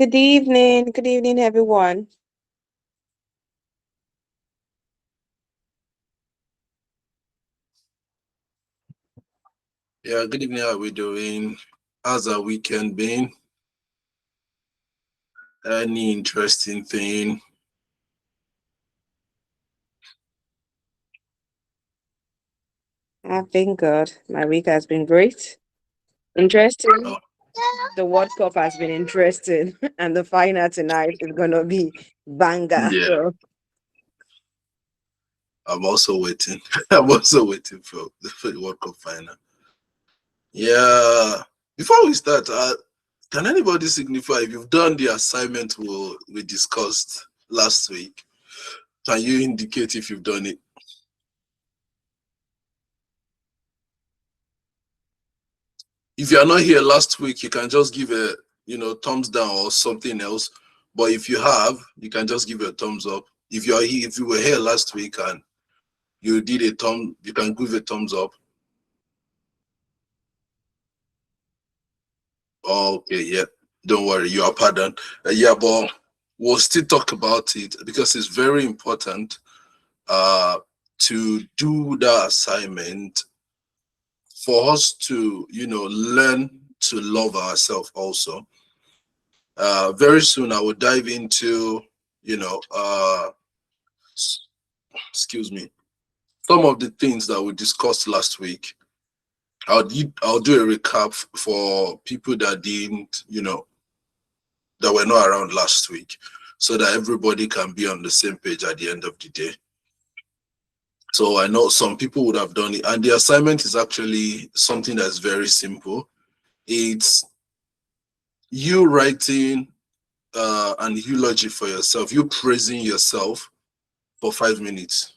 Good evening. Good evening, everyone. Yeah, good evening. How are we doing? How's our weekend been? Any interesting thing? I've been good. My week has been great. Interesting. Oh, The World Cup has been interesting, and the final tonight is gonna be banger. yeah, So I'm also waiting. I'm also waiting for the World Cup final. Yeah. Before we start, can anybody signify if you've done the assignment we discussed last week? Can you indicate if you've done it? If you are not here last week, you can just give a thumbs down or something else. But if you have, you can just give a thumbs up. If you were here last week and you did you can give a thumbs up. Okay, yeah, don't worry, you are pardoned. Yeah, but we'll still talk about it because it's very important uh to do the assignment for us to learn to love ourselves also. Very soon I will dive into you know excuse me, some of the things that we discussed last week. I'll do a recap for people that didn't, that were not around last week, so that everybody can be on the same page at the end of the day. So I know some people would have done it, and the assignment is actually something that's very simple. It's you writing an eulogy for yourself, you praising yourself for 5 minutes.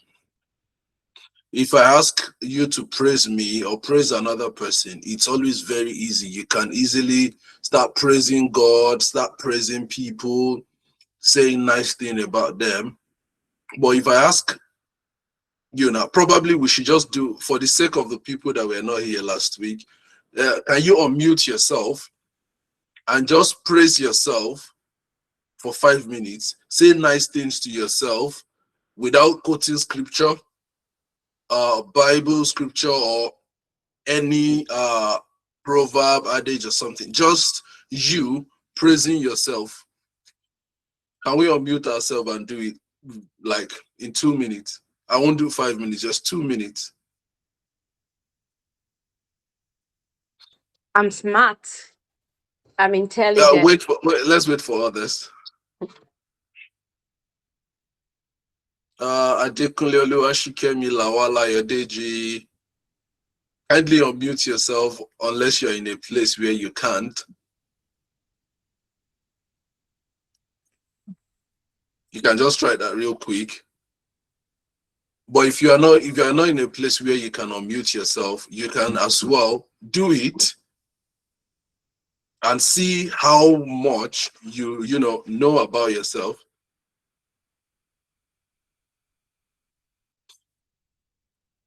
If I ask you to praise me or praise another person, it's always very easy. You can easily start praising God, start praising people, saying nice thing about them. But if I ask you now, probably we should just do, for the sake of the people that were not here last week, can you unmute yourself and just praise yourself for 5 minutes? Say nice things to yourself without quoting scripture, Bible scripture, or any proverb, adage, or something. Just you praising yourself. Can we unmute ourselves and do it like in 2 minutes? I won't do 5 minutes, just 2 minutes. I'm smart. I'm intelligent. Let's wait for others. Adekunle Oluwashikemi Lawala Yodeji. Kindly unmute yourself unless you're in a place where you can't. You can just try that real quick. But if you are not in a place where you can unmute yourself, you can as well do it and see how much you know about yourself.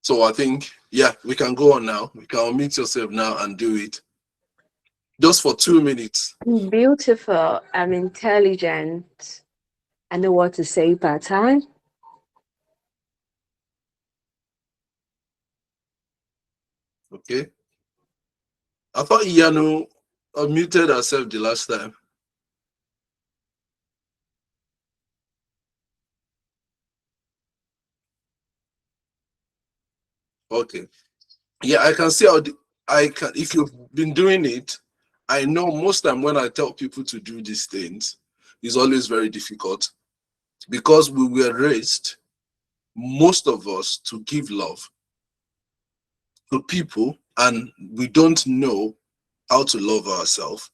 So I think, yeah, we can go on now. We can unmute yourself now and do it just for 2 minutes. I'm beautiful. I'm intelligent. I know what to say part time. Okay. I thought Iyanu unmuted herself the last time. Okay. Yeah, I can see I can, if you've been doing it, I know most time when I tell people to do these things, it's always very difficult because we were raised, most of us, to give love to people, and we don't know how to love ourselves.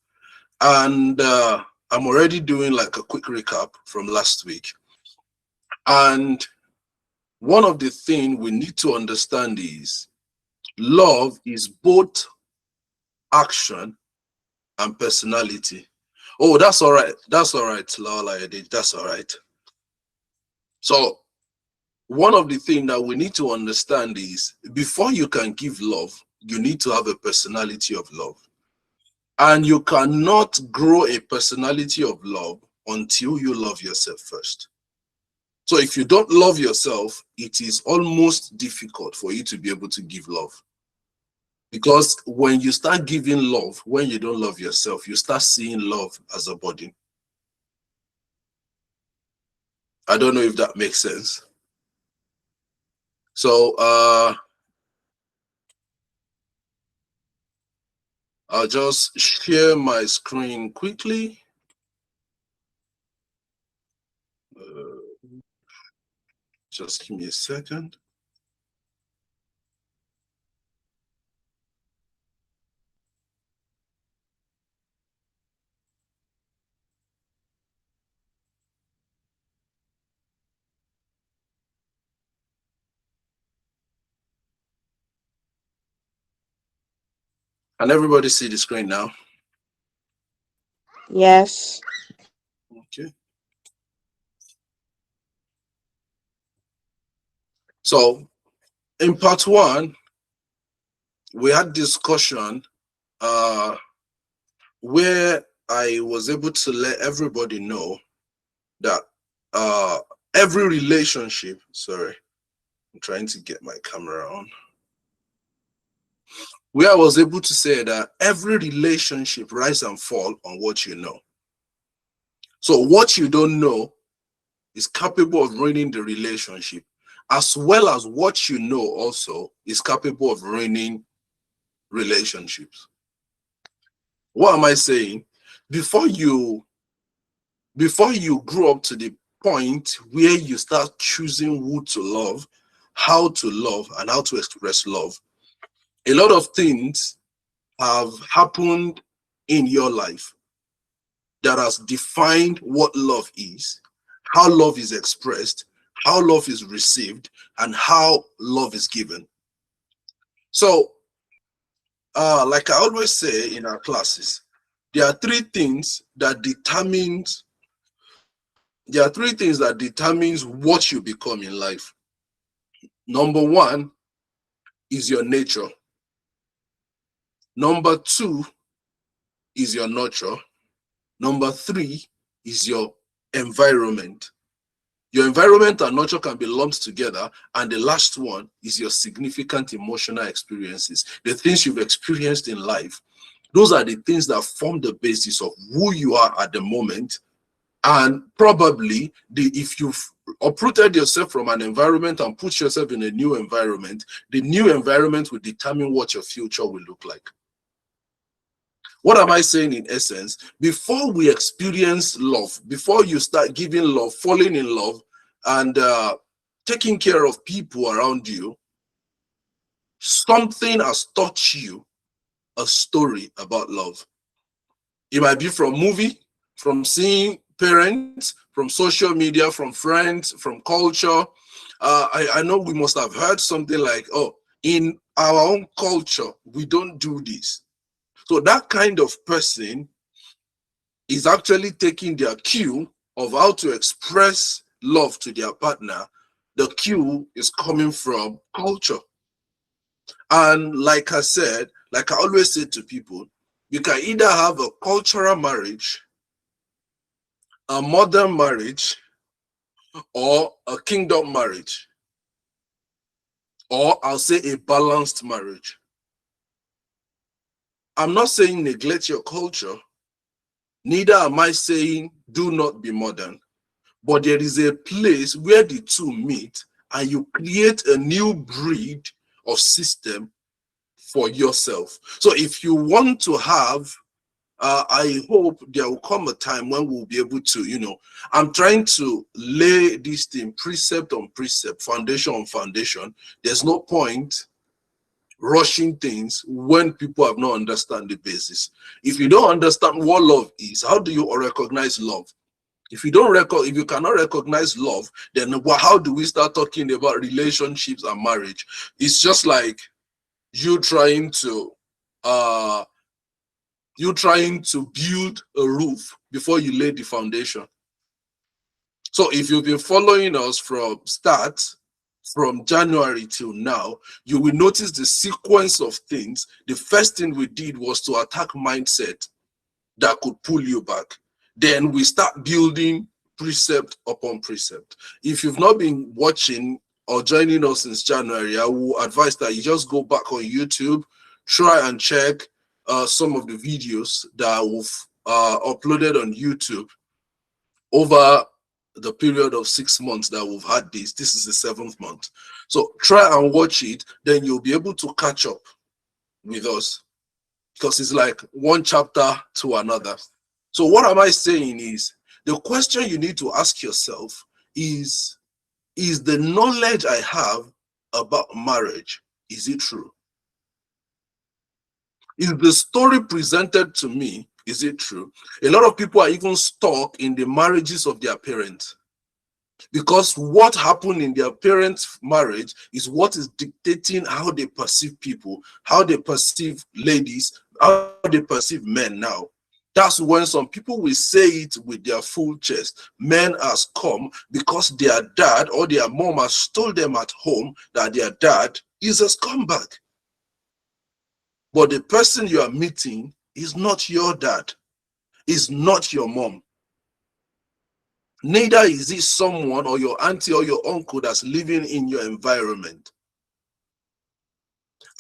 And I'm already doing like a quick recap from last week. And one of the things we need to understand is love is both action and personality. Oh, that's all right. That's all right, Lala Edith. That's all right. So one of the things that we need to understand is before you can give love, you need to have a personality of love. And you cannot grow a personality of love until you love yourself first. So if you don't love yourself, it is almost difficult for you to be able to give love. Because when you start giving love, when you don't love yourself, you start seeing love as a burden. I don't know if that makes sense. So I'll just share my screen quickly. Just give me a second. Can everybody see the screen now? Yes. Okay. So in part one, we had discussion uh, where I was able to let everybody know that uh, every relationship, sorry, I'm trying to get my camera on, where I was able to say that every relationship rise and fall on what you know. So what you don't know is capable of ruining the relationship, as well as what you know also is capable of ruining relationships. What am I saying? Before you grow up to the point where you start choosing who to love, how to love, and how to express love, a lot of things have happened in your life that has defined what love is, how love is expressed, how love is received, and how love is given. So, like I always say in our classes, there are three things that determines what you become in life. Number one is your nature. Number two is your nurture. Number three is your environment. Your environment and nurture can be lumped together. And the last one is your significant emotional experiences, the things you've experienced in life. Those are the things that form the basis of who you are at the moment. And probably if you've uprooted yourself from an environment and put yourself in a new environment, the new environment will determine what your future will look like. What am I saying in essence? Before we experience love, before you start giving love, falling in love, and taking care of people around you, something has taught you a story about love. It might be from movie, from seeing parents, from social media, from friends, from culture. I know we must have heard something like, oh, in our own culture, we don't do this. So that kind of person is actually taking their cue of how to express love to their partner. The cue is coming from culture. And like I said, like I always say to people, you can either have a cultural marriage, a modern marriage, or a kingdom marriage, or I'll say a balanced marriage. I'm not saying neglect your culture, neither am I saying do not be modern, but there is a place where the two meet and you create a new breed of system for yourself. So if you want to have I hope there will come a time when we'll be able to, I'm trying to lay this thing precept on precept, foundation on foundation. There's no point rushing things when people have not understand the basis. If you don't understand what love is, how do you recognize love? If you cannot recognize love, then how do we start talking about relationships and marriage? It's just like you trying to uh build a roof before you lay the foundation. So if you've been following us from start, from January till now, you will notice the sequence of things. The first thing we did was to attack mindset that could pull you back. Then we start building precept upon precept. If you've not been watching or joining us since January, I will advise that you just go back on YouTube, try and check some of the videos that we've uploaded on YouTube over the period of 6 months that we've had this. This is the 7th month. So try and watch it, then you'll be able to catch up with us, because it's like one chapter to another. So what am I saying is, the question you need to ask yourself is the knowledge I have about marriage, is it true? Is the story presented to me, is it true? A lot of people are even stuck in the marriages of their parents, because what happened in their parents' marriage is what is dictating how they perceive people, how they perceive ladies, how they perceive men now. That's when some people will say it with their full chest. Men has come because their dad or their mom has told them at home that their dad is a scumbag. But the person you are meeting is not your dad, is not your mom. Neither is it someone or your auntie or your uncle that's living in your environment.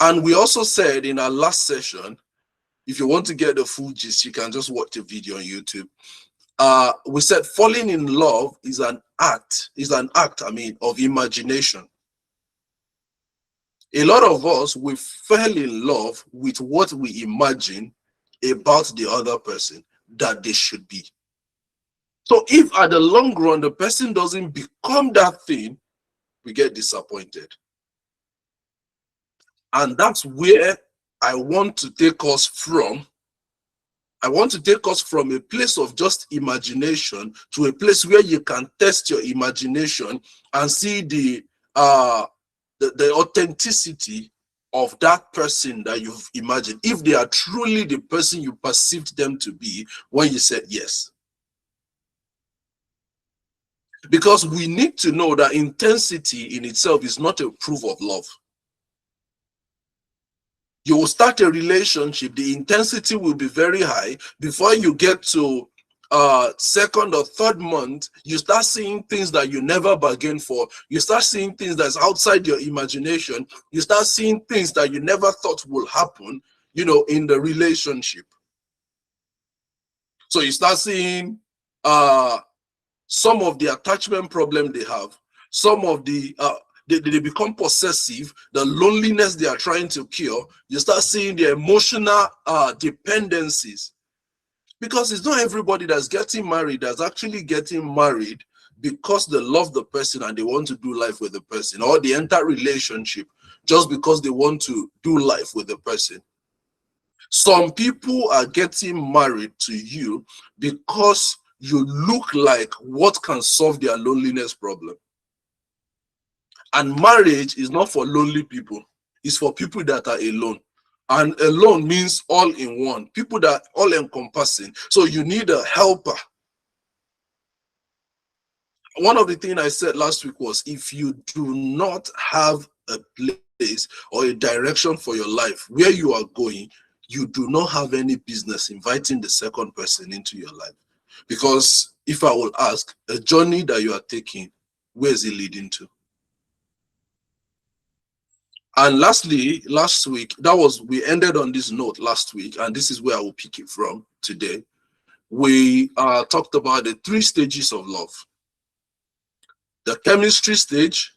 And we also said in our last session, if you want to get the full gist, you can just watch the video on YouTube. We said falling in love is an act, of imagination. A lot of us, we fell in love with what we imagine about the other person that they should be. So if at the long run, the person doesn't become that thing, we get disappointed. And that's where I want to take us from. I want to take us from a place of just imagination to a place where you can test your imagination and see the authenticity of that person that you've imagined, if they are truly the person you perceived them to be when you said yes. Because we need to know that intensity in itself is not a proof of love. You will start a relationship, the intensity will be very high. Before you get to second or third month, you start seeing things that you never bargained for. You start seeing things that's outside your imagination. You start seeing things that you never thought will happen, in the relationship. So you start seeing some of the attachment problem they have, some of the they become possessive, the loneliness they are trying to cure. You start seeing the emotional dependencies, because it's not everybody that's getting married that's actually getting married because they love the person and they want to do life with the person, or they enter relationship just because they want to do life with the person. Some people are getting married to you because you look like what can solve their loneliness problem. And marriage is not for lonely people. It's for people that are alone. And alone means all in one. People that are all encompassing. So you need a helper. One of the things I said last week was, if you do not have a place or a direction for your life where you are going, you do not have any business inviting the second person into your life. Because if I will ask, a journey that you are taking, where is it leading to? And lastly, last week, we ended on this note last week, and this is where I will pick it from today. We talked about the 3 stages of love. The chemistry stage,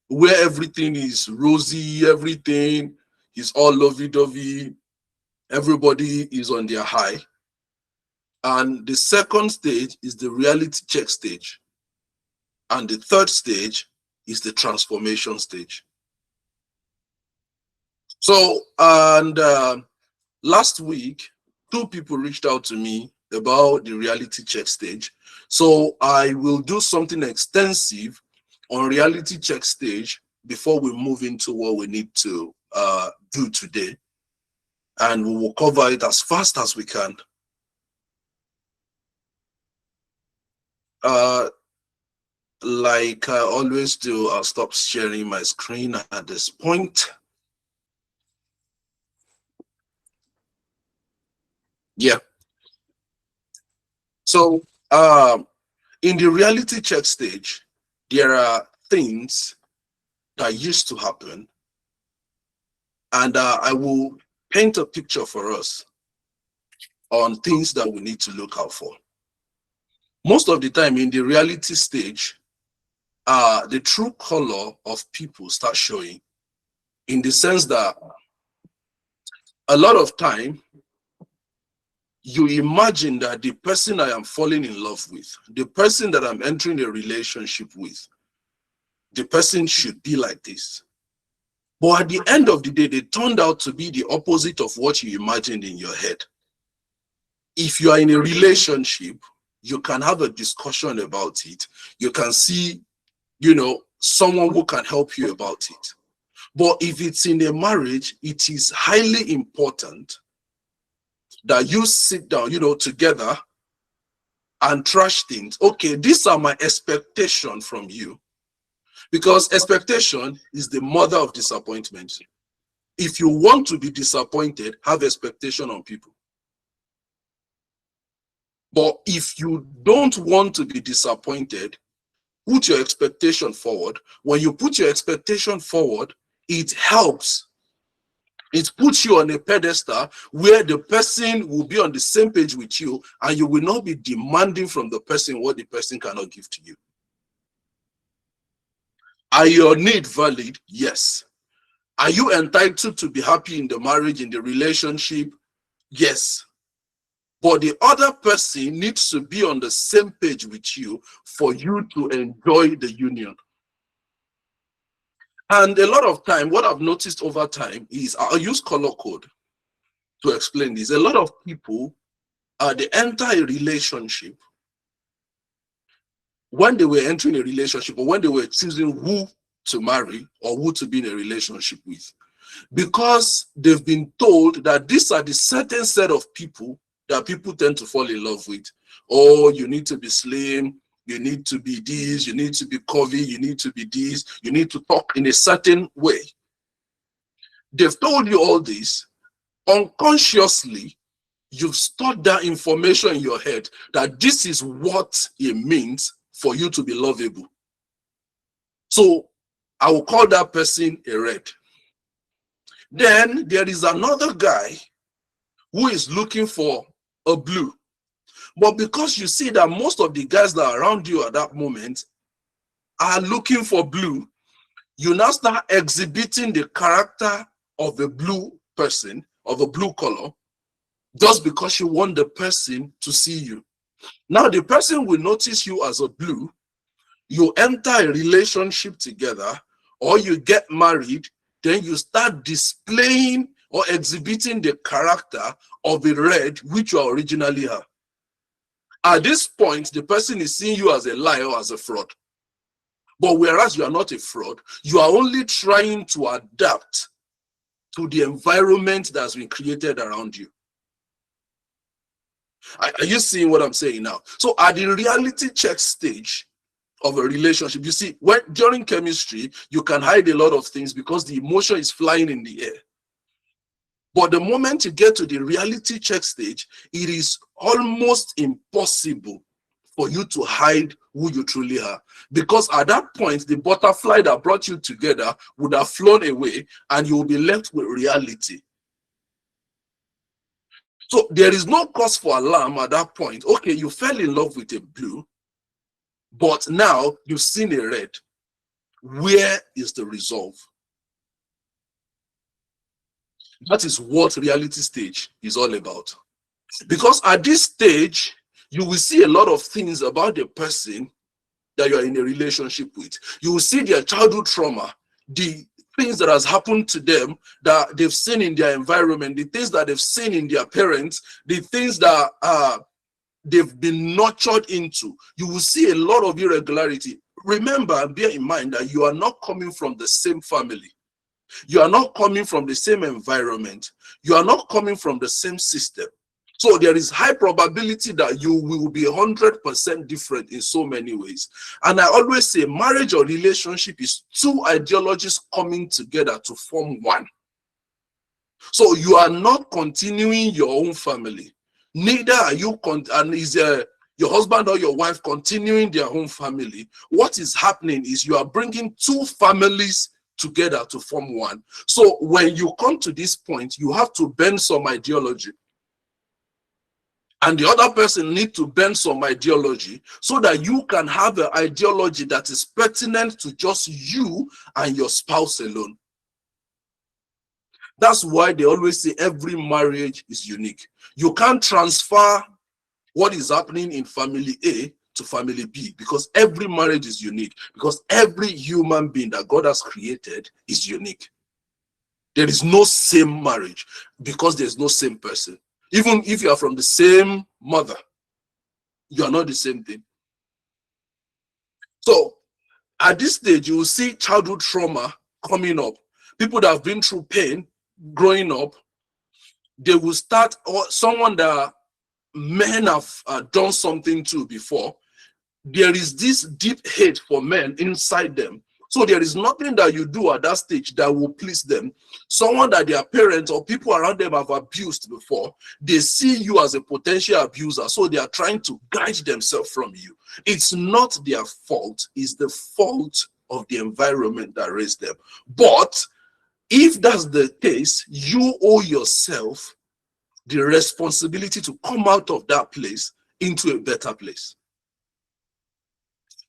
where everything is rosy, everything is all lovey-dovey, everybody is on their high. And the second stage is the reality check stage. And the third stage is the transformation stage. So, and last week, 2 people reached out to me about the reality check stage. So I will do something extensive on reality check stage before we move into what we need to do today. And we will cover it as fast as we can. like I always do, I'll stop sharing my screen at this point. Yeah. So in the reality check stage, there are things that used to happen, and I will paint a picture for us on things that we need to look out for. Most of the time in the reality stage, the true color of people start showing, in the sense that a lot of time you imagine that the person I am falling in love with, the person that I'm entering a relationship with, the person should be like this. But at the end of the day, they turned out to be the opposite of what you imagined in your head. If you are in a relationship, you can have a discussion about it. You can see, someone who can help you about it. But if it's in a marriage, it is highly important that you sit down, together and trash things. Okay, these are my expectations from you. Because expectation is the mother of disappointment. If you want to be disappointed, have expectation on people. But if you don't want to be disappointed, put your expectation forward. When you put your expectation forward, it helps. It puts you on a pedestal where the person will be on the same page with you, and you will not be demanding from the person what the person cannot give to you. Are your needs valid? Yes. Are you entitled to be happy in the marriage, in the relationship? Yes. But the other person needs to be on the same page with you for you to enjoy the union. And a lot of time, what I've noticed over time is, I'll use color code to explain this. A lot of people, they enter a relationship. When they were entering a relationship, or when they were choosing who to marry or who to be in a relationship with, because they've been told that these are the certain set of people that people tend to fall in love with. Oh, you need to be slim, you need to be this, you need to be curvy, you need to be this, you need to talk in a certain way. They've told you all this. Unconsciously, you've stored that information in your head that this is what it means for you to be lovable. So I will call that person a red. Then there is another guy who is looking for a blue. But because you see that most of the guys that are around you at that moment are looking for blue, you now start exhibiting the character of a blue person, of a blue color, just because you want the person to see you. Now the person will notice you as a blue, you enter a relationship together, or you get married, then you start displaying or exhibiting the character of a red, which you originally have. At this point, the person is seeing you as a liar or as a fraud. But whereas you are not a fraud, you are only trying to adapt to the environment that's been created around you. Are you seeing what I'm saying now? So at the reality check stage of a relationship, you see, when during chemistry, you can hide a lot of things because the emotion is flying in the air. But the moment you get to the reality check stage, it is almost impossible for you to hide who you truly are. Because at that point, the butterfly that brought you together would have flown away and you will be left with reality. So there is no cause for alarm at that point. Okay, you fell in love with a blue, but now you've seen a red. Where is the resolve? That is what reality stage is all about. Because at this stage, you will see a lot of things about the person that you are in a relationship with. You will see their childhood trauma, the things that has happened to them that they've seen in their environment, the things that they've seen in their parents, the things that they've been nurtured into. You will see a lot of irregularity. Remember, bear in mind that you are not coming from the same family. You are not coming from the same environment. You are not coming from the same system. So there is high probability that you will be 100% different in so many ways. And I always say marriage or relationship is two ideologies coming together to form one. So you are not continuing your own family. Neither are you, and is your husband or your wife continuing their own family. What is happening is you are bringing two families together to form one. So when you come to this point, you have to bend some ideology. And the other person need to bend some ideology so that you can have an ideology that is pertinent to just you and your spouse alone. That's why they always say every marriage is unique. You can't transfer what is happening in family A to family B because every marriage is unique, because every human being that God has created is unique. There is no same marriage because there's no same person. Even if you are from the same mother, you are not the same thing. So at this stage, you will see childhood trauma coming up. People that have been through pain growing up, they will start, or someone that men have done something to before, there is this deep hate for men inside them. So there is nothing that you do at that stage that will please them. Someone that their parents or people around them have abused before, they see you as a potential abuser, so they are trying to guide themselves from you. It's not their fault, it's the fault of the environment that raised them. But if that's the case, you owe yourself the responsibility to come out of that place into a better place.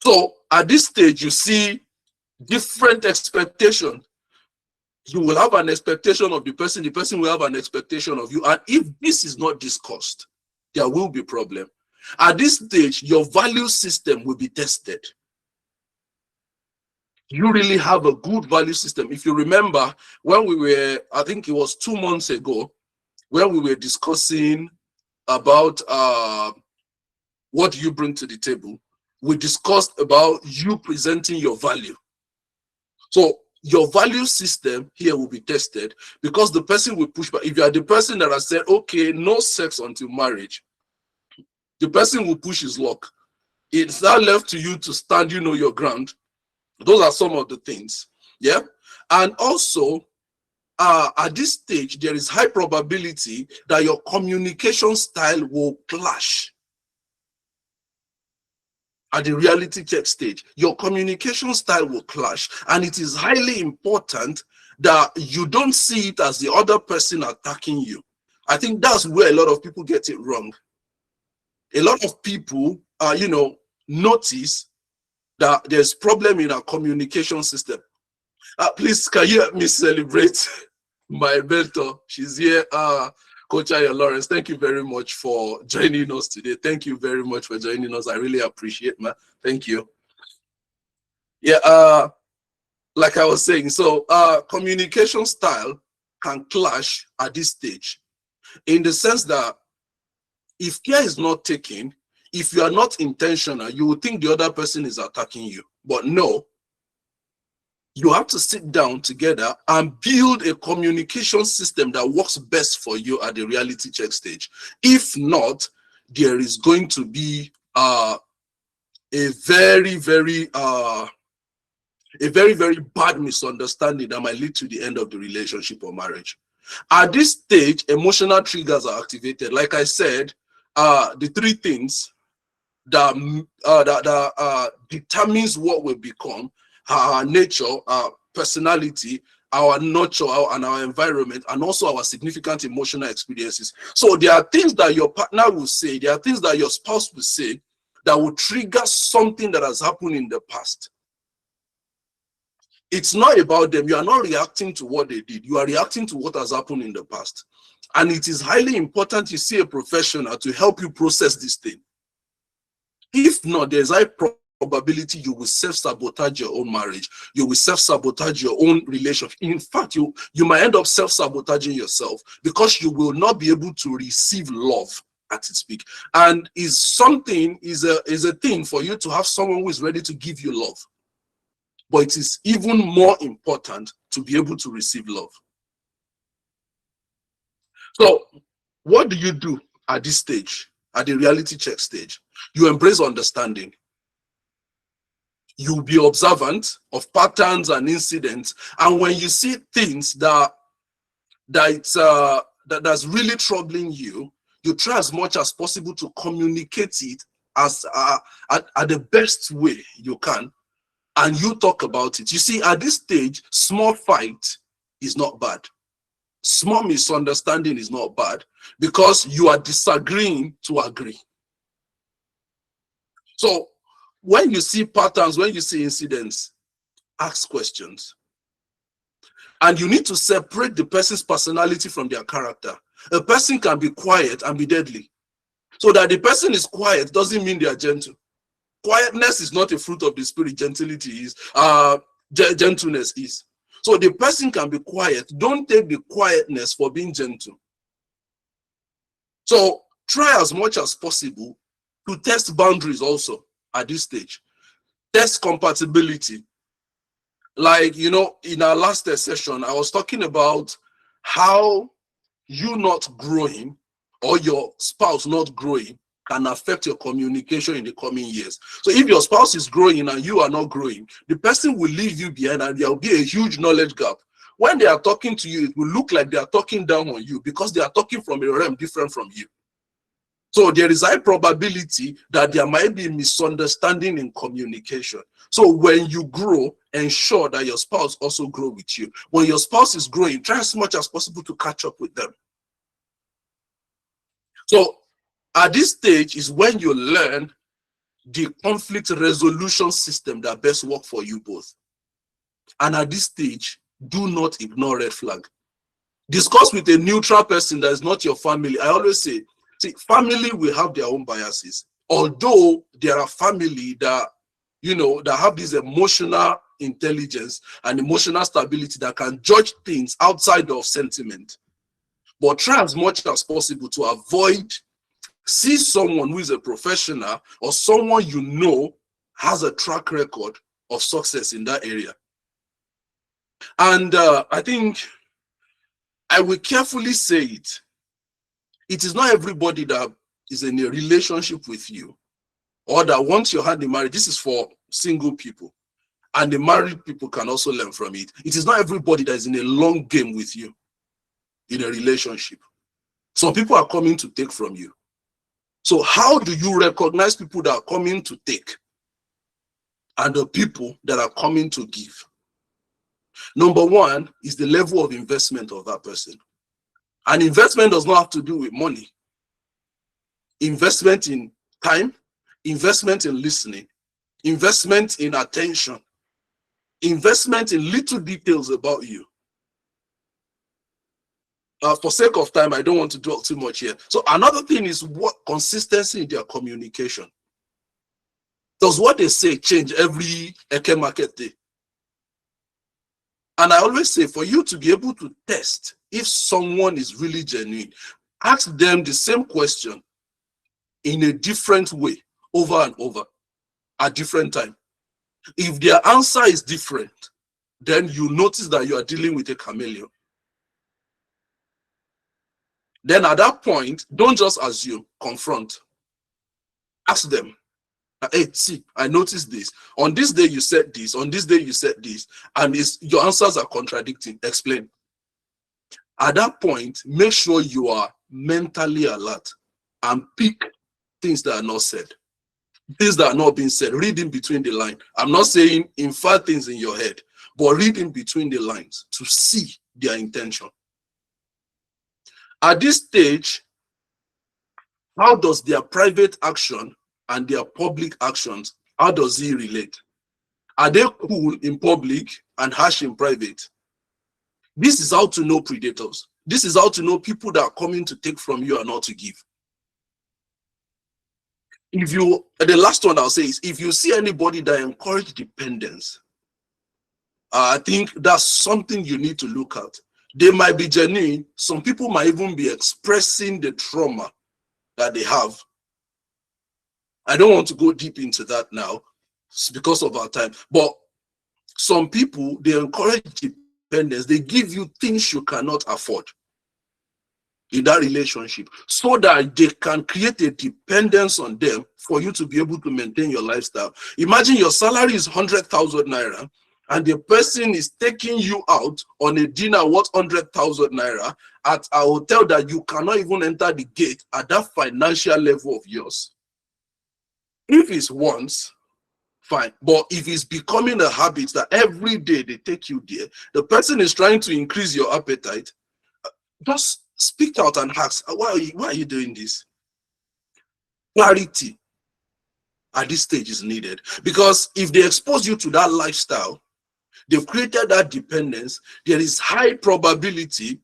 So at this stage, you see different expectations. You will have an expectation of the person will have an expectation of you. And if this is not discussed, there will be problem. At this stage, your value system will be tested. You really have a good value system. If you remember, when we were, I think it was 2 months ago, when we were discussing about what you bring to the table, we discussed about you presenting your value. So your value system here will be tested because the person will push back. If you are the person that has said, okay, no sex until marriage, the person will push his luck. It's now left to you to stand, your ground. Those are some of the things. Yeah. And also, at this stage, there is high probability that your communication style will clash. At the reality check stage, your communication style will clash, and it is highly important that you don't see it as the other person attacking you. I think that's where a lot of people get it wrong. A lot of people, notice that there's problem in our communication system. Please, can you help me celebrate my mentor? She's here. Coach Aya Lawrence, thank you very much for joining us today. Thank you very much for joining us. I really appreciate it, man. Thank you. Yeah, like I was saying, so communication style can clash at this stage in the sense that if care is not taken, if you are not intentional, you will think the other person is attacking you. But no, you have to sit down together and build a communication system that works best for you at the reality check stage. If not, there is going to be a very, very bad misunderstanding that might lead to the end of the relationship or marriage. At this stage, emotional triggers are activated. Like I said, the three things that determines what we become: our nature, our personality, our nurture, and our environment, and also our significant emotional experiences. So there are things that your partner will say, there are things that your spouse will say that will trigger something that has happened in the past. It's not about them. You are not reacting to what they did. You are reacting to what has happened in the past. And it is highly important you see a professional to help you process this thing. If not, there's high probability you will self-sabotage your own marriage. You will self-sabotage your own relationship. In fact, you might end up self-sabotaging yourself because you will not be able to receive love at its peak. And is a thing for you to have someone who is ready to give you love. But it is even more important to be able to receive love. So what do you do at this stage, at the reality check stage. You embrace understanding. You'll be observant of patterns and incidents. And when you see things that's really troubling you, you try as much as possible to communicate it as at the best way you can, and you talk about it. You see, at this stage, small fight is not bad. Small misunderstanding is not bad, because you are disagreeing to agree. So when you see patterns, when you see incidents, ask questions. And you need to separate the person's personality from their character. A person can be quiet and be deadly. So that the person is quiet doesn't mean they are gentle. Quietness is not a fruit of the spirit. Gentility is, gentleness is. So the person can be quiet. Don't take the quietness for being gentle. So try as much as possible to test boundaries also at this stage. Test compatibility. Like, in our last session, I was talking about how you not growing or your spouse not growing can affect your communication in the coming years. So if your spouse is growing and you are not growing, the person will leave you behind, and there will be a huge knowledge gap. When they are talking to you, it will look like they are talking down on you, because they are talking from a realm different from you. So there is high probability that there might be misunderstanding in communication. So when you grow, ensure that your spouse also grow with you. When your spouse is growing, try as much as possible to catch up with them. So at this stage is when you learn the conflict resolution system that best work for you both. And at this stage, do not ignore red flag. Discuss with a neutral person that is not your family. I always say, see, family will have their own biases. Although there are family that, that have this emotional intelligence and emotional stability that can judge things outside of sentiment. But try as much as possible to avoid, see someone who is a professional or someone has a track record of success in that area. And I think I will carefully say it. It is not everybody that is in a relationship with you or that wants your hand in marriage. This is for single people. And the married people can also learn from it. It is not everybody that is in a long game with you in a relationship. Some people are coming to take from you. So how do you recognize people that are coming to take and the people that are coming to give? Number one is the level of investment of that person. And investment does not have to do with money. Investment in time, investment in listening, investment in attention, investment in little details about you. For sake of time, I don't want to dwell too much here. So another thing is what consistency in their communication. Does what they say change every Eke market day? And I always say, for you to be able to test if someone is really genuine, ask them the same question in a different way over and over at different time. If their answer is different, then you notice that you are dealing with a chameleon. Then at that point, don't just assume, confront. Ask them, hey, see, I noticed this. On this day you said this, on this day you said this, and your answers are contradicting. Explain. At that point, make sure you are mentally alert and pick things that are not said. Things that are not being said. Read in between the lines. I'm not saying infer things in your head, but read in between the lines to see their intention. At this stage, how does their private action and their public actions, how does it relate? Are they cool in public and harsh in private? This is how to know predators. This is how to know people that are coming to take from you and not to give. The last one I'll say is, if you see anybody that encourage dependence, I think that's something you need to look at. They might be genuine. Some people might even be expressing the trauma that they have. I don't want to go deep into that now because of our time. But some people, they encourage dependence. They give you things you cannot afford. in that relationship, so that they can create a dependence on them for you to be able to maintain your lifestyle. Imagine your salary is 100,000 naira and the person is taking you out on a dinner worth 100,000 naira at a hotel that you cannot even enter the gate at that financial level of yours. If it's once, fine. But if it's becoming a habit that every day they take you there, the person is trying to increase your appetite, just speak out and ask, why are you doing this? Clarity at this stage is needed, because if they expose you to that lifestyle, they've created that dependence. There is high probability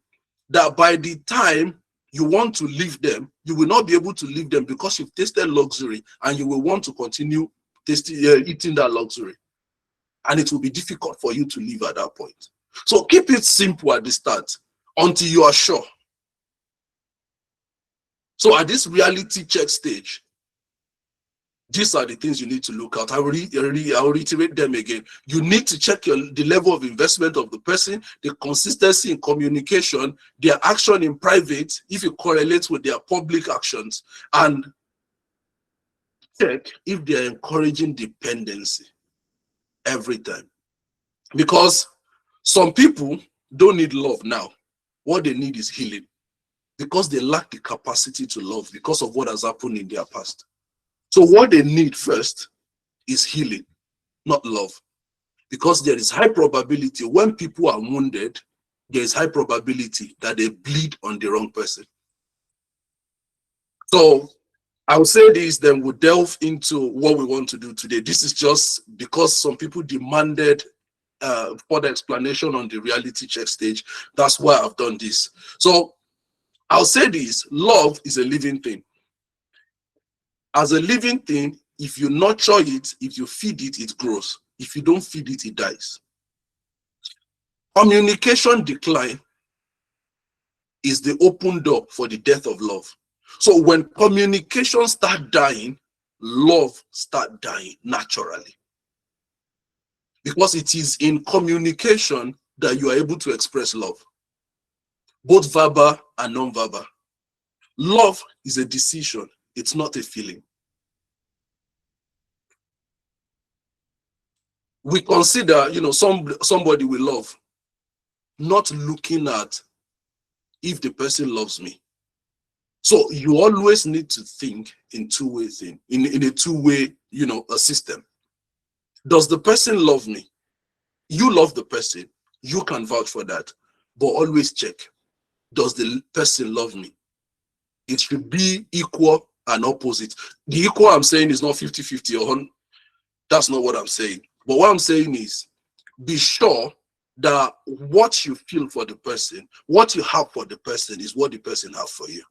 that by the time you want to leave them, you will not be able to leave them, because you've tasted luxury and you will want to continue eating that luxury, and it will be difficult for you to leave at that point. So keep it simple at the start until you are sure. So at this reality check stage, these are the things you need to look at. I'll reiterate them again. You need to check the level of investment of the person, the consistency in communication, their action in private, if it correlates with their public actions, and check if they are encouraging dependency every time. Because some people don't need love now. What they need is healing, because they lack the capacity to love because of what has happened in their past. So what they need first is healing, not love. Because there is high probability when people are wounded, there is high probability that they bleed on the wrong person. So I will say this, then we'll delve into what we want to do today. This is just because some people demanded further explanation on the reality check stage. That's why I've done this. So I'll say this: love is a living thing. As a living thing, if you nurture it, if you feed it, it grows. If you don't feed it, it dies. Communication decline is the open door for the death of love. So when communication start dying, love start dying naturally. Because it is in communication that you are able to express love, both verbal and non-verbal. Love is a decision, it's not a feeling. We consider, somebody we love, not looking at if the person loves me. So you always need to think in two-way thing, in a two-way, a system. Does the person love me? You love the person, you can vouch for that, but always check, does the person love me? It should be equal and opposite. The equal I'm saying is not 50-50 or 100. That's not what I'm saying. But what I'm saying is, be sure that what you feel for the person, what you have for the person, is what the person has for you.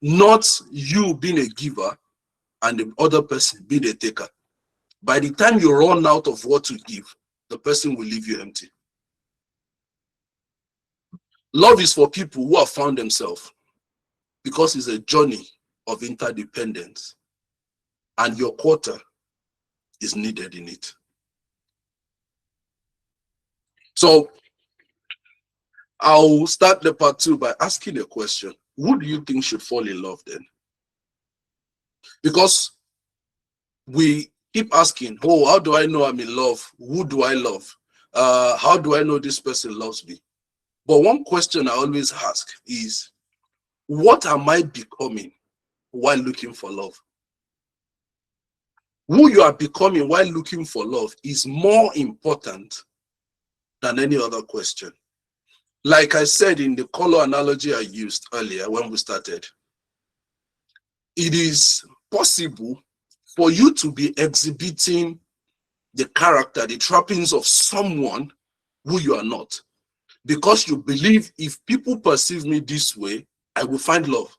Not you being a giver and the other person being a taker. By the time you run out of what to give, the person will leave you empty. Love is for people who have found themselves, because it's a journey of interdependence, and your quarter is needed in it. So I'll start the part 2 by asking a question. Who do you think should fall in love then? Because we keep asking, oh, how do I know I'm in love? Who do I love? How do I know this person loves me? But one question I always ask is, what am I becoming while looking for love? Who you are becoming while looking for love is more important than any other question. Like I said in the color analogy I used earlier when we started, it is possible for you to be exhibiting the character, the trappings of someone who you are not, because you believe if people perceive me this way, I will find love.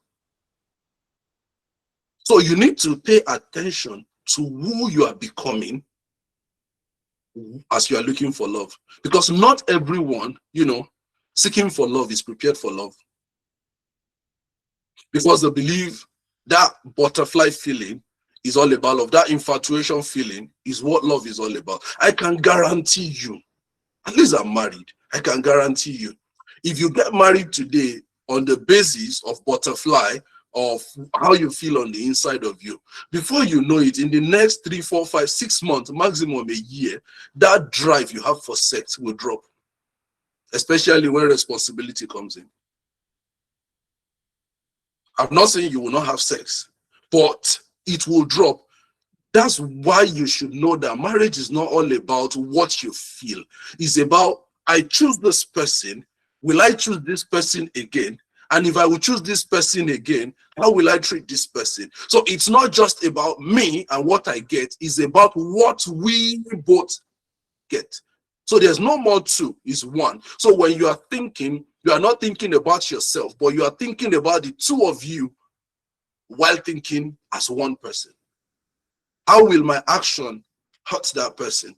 So you need to pay attention to who you are becoming as you are looking for love, because not everyone, seeking for love is prepared for love, because they believe that butterfly feeling is all about love. That infatuation feeling is what love is all about. I can guarantee you, at least I'm married, I can guarantee you, if you get married today on the basis of butterfly, of how you feel on the inside of you. Before you know it, in the next 3, 4, 5, 6 months, maximum a year, that drive you have for sex will drop, especially when responsibility comes in. I'm not saying you will not have sex, but it will drop. That's why you should know that marriage is not all about what you feel. It's about, I choose this person. Will I choose this person again? And if I will choose this person again, how will I treat this person? So it's not just about me and what I get. It's about what we both get. So there's no more two, it's one. So when you are thinking, you are not thinking about yourself, but you are thinking about the two of you while thinking as one person. How will my action hurt that person?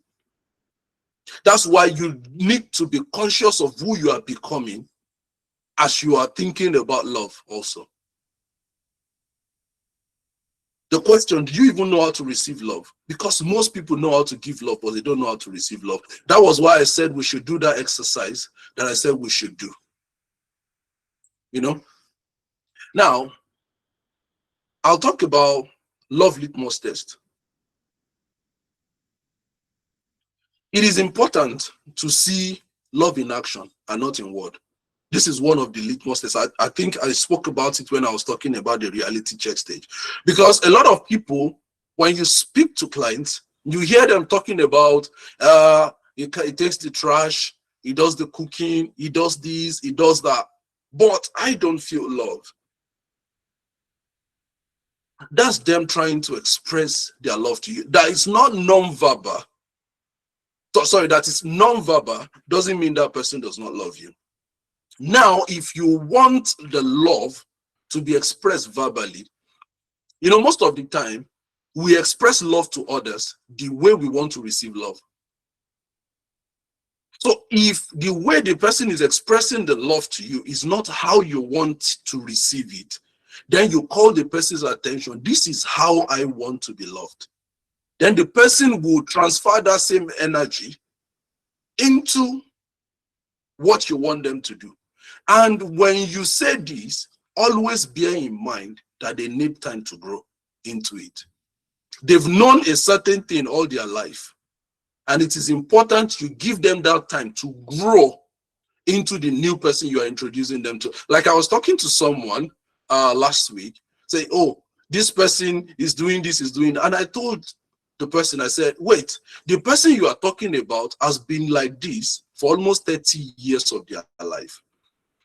That's why you need to be conscious of who you are becoming as you are thinking about love also. The question, do you even know how to receive love? Because most people know how to give love, but they don't know how to receive love. That was why I said we should do that exercise that I said we should do. You know? Now, I'll talk about love litmus test. It is important to see love in action and not in word. This is one of the litmus tests. I think I spoke about it when I was talking about the reality check stage. Because a lot of people, when you speak to clients, you hear them talking about, he takes the trash, he does the cooking, he does this, he does that. But I don't feel love. That's them trying to express their love to you. That is not non-verbal. Sorry, that is non-verbal doesn't mean that person does not love you. Now, if you want the love to be expressed verbally, you know, most of the time, we express love to others the way we want to receive love. So if the way the person is expressing the love to you is not how you want to receive it, then you call the person's attention. This is how I want to be loved. Then the person will transfer that same energy into what you want them to do. And when you say this, always bear in mind that they need time to grow into it. They've known a certain thing all their life. And it is important you give them that time to grow into the new person you are introducing them to. Like I was talking to someone last week, say, oh, this person is doing this, is doing that. And I told the person, I said, wait, the person you are talking about has been like this for almost 30 years of their life.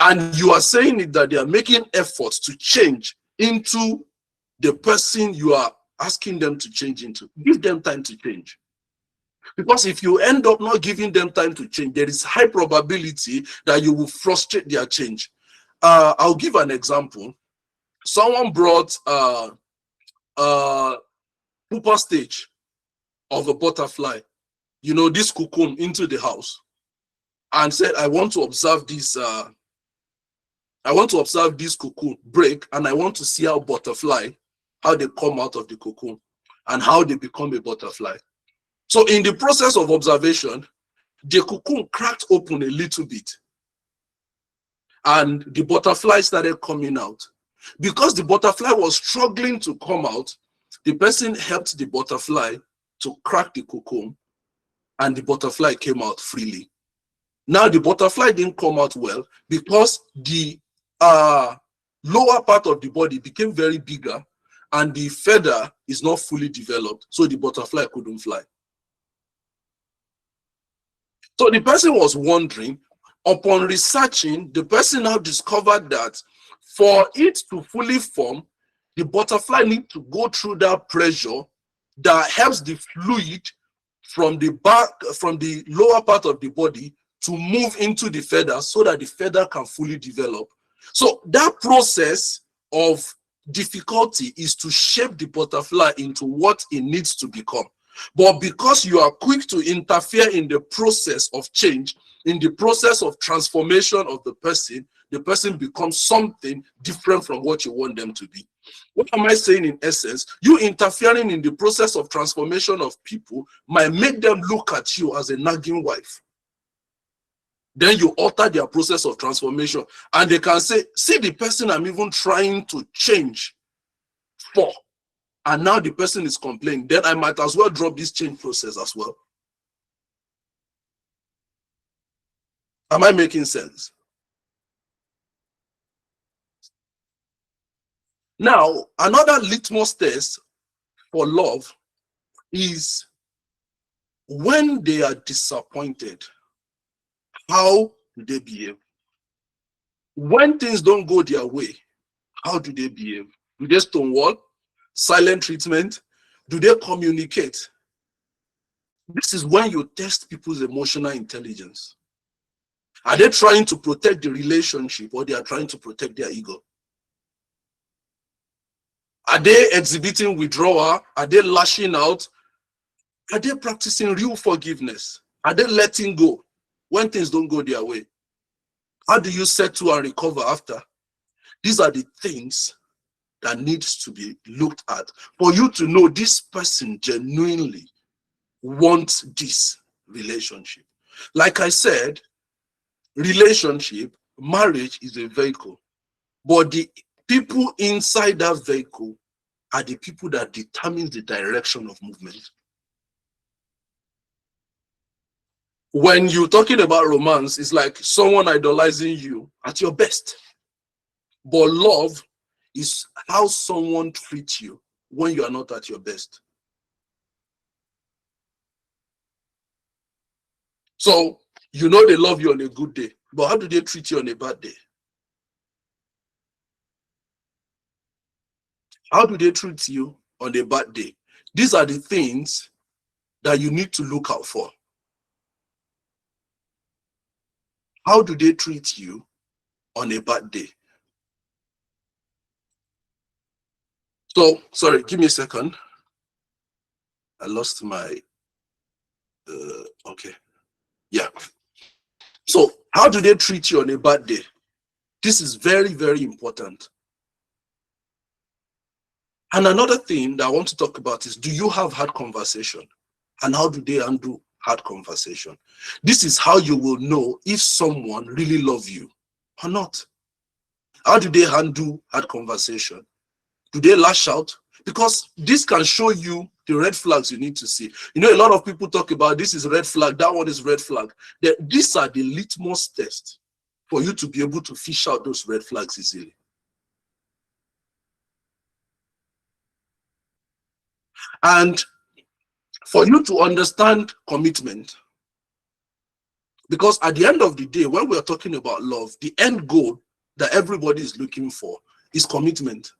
And you are saying it that they are making efforts to change into the person you are asking them to change into. Give them time to change. Because if you end up not giving them time to change, there is high probability that you will frustrate their change. I'll give an example. Someone brought pupa stage of a butterfly, you know, this cocoon into the house, and said, I want to observe this cocoon break, and I want to see how butterfly, how they come out of the cocoon and how they become a butterfly. So in the process of observation, the cocoon cracked open a little bit and the butterfly started coming out. Because the butterfly was struggling to come out, the person helped the butterfly to crack the cocoon and the butterfly came out freely. Now the butterfly didn't come out well because the lower part of the body became very bigger and the feather is not fully developed, so the butterfly couldn't fly. So the person was wondering, upon researching, the person now discovered that for it to fully form, the butterfly needs to go through that pressure that helps the fluid from the back, from the lower part of the body to move into the feather so that the feather can fully develop. So that process of difficulty is to shape the butterfly into what it needs to become. But because you are quick to interfere in the process of change, in the process of transformation of the person becomes something different from what you want them to be. What am I saying in essence? You interfering in the process of transformation of people might make them look at you as a nagging wife. Then you alter their process of transformation, and they can say, see the person I'm even trying to change for, and now the person is complaining, then I might as well drop this change process as well. Am I making sense? Now, another litmus test for love is when they are disappointed, how do they behave? When things don't go their way, how do they behave? Do they stonewall? Silent treatment? Do they communicate? This is when you test people's emotional intelligence. Are they trying to protect the relationship, or they are trying to protect their ego? Are they exhibiting withdrawal? Are they lashing out? Are they practicing real forgiveness? Are they letting go when things don't go their way? How do you settle and recover after? These are the things that needs to be looked at for you to know this person genuinely wants this relationship. Like I said, relationship, marriage is a vehicle, but the people inside that vehicle are the people that determine the direction of movement. When you're talking about romance, it's like someone idolizing you at your best. But love is how someone treats you when you are not at your best. So, you know they love you on a good day, but how do they treat you on a bad day? How do they treat you on a bad day? These are the things that you need to look out for. How do they treat you on a bad day? So, sorry, give me a second. I lost my, okay. Yeah. So, how do they treat you on a bad day? This is very, very important. And another thing that I want to talk about is, do you have hard conversation? And how do they handle hard conversation? This is how you will know if someone really loves you or not. How do they handle hard conversation? Do they lash out? Because this can show you the red flags you need to see. You know, a lot of people talk about this is red flag, that one is red flag. These are the litmus tests for you to be able to fish out those red flags easily. And for you to understand commitment, because at the end of the day, when we're talking about love, the end goal that everybody is looking for is commitment.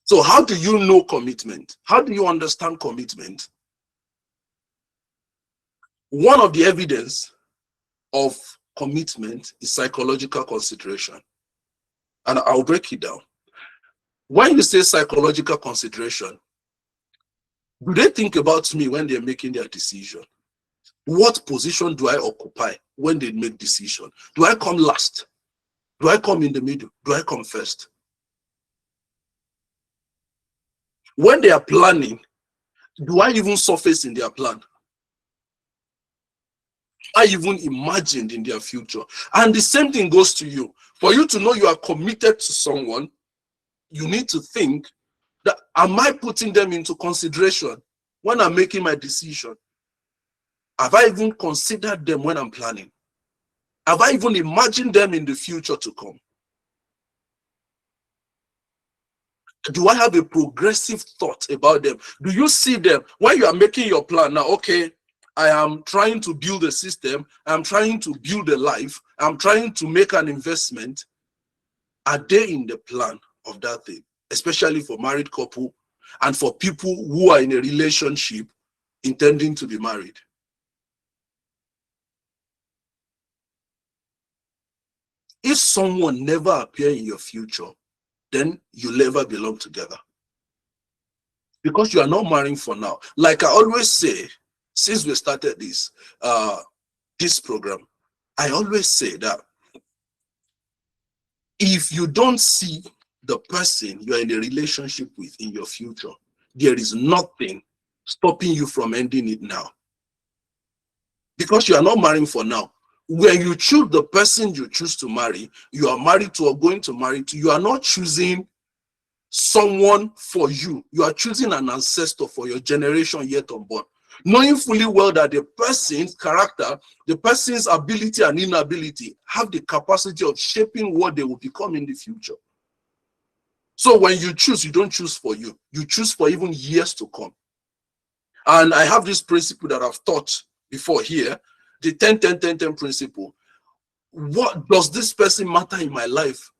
So how do you know commitment? How do you understand commitment? One of the evidence of commitment is psychological consideration. And I'll break it down. When you say psychological consideration, do they think about me when they're making their decision? What position do I occupy when they make decision? Do I come last? Do I come in the middle? Do I come first? When they are planning, do I even surface in their plan? I even imagined in their future. And the same thing goes to you. For you to know you are committed to someone, you need to think that, am I putting them into consideration when I'm making my decision? Have I even considered them when I'm planning? Have I even imagined them in the future to come? Do I have a progressive thought about them? Do you see them when you are making your plan? Now, okay, I am trying to build a system. I'm trying to build a life. I'm trying to make an investment. Are they in the plan of that thing? Especially for married couple and for people who are in a relationship intending to be married. If someone never appear in your future, then you never belong together. Because you are not marrying for now. Like I always say, since we started this program, I always say that if you don't see the person you're in a relationship with in your future, there is nothing stopping you from ending it now. Because you are not marrying for now. When you choose the person you choose to marry, you are married to or going to marry to, you are not choosing someone for you. You are choosing an ancestor for your generation yet unborn, knowing fully well that the person's character, the person's ability and inability have the capacity of shaping what they will become in the future. So when you choose, you don't choose for you. You choose for even years to come. And I have this principle that I've taught before here, the 10-10-10-10 principle. What does this person matter in my life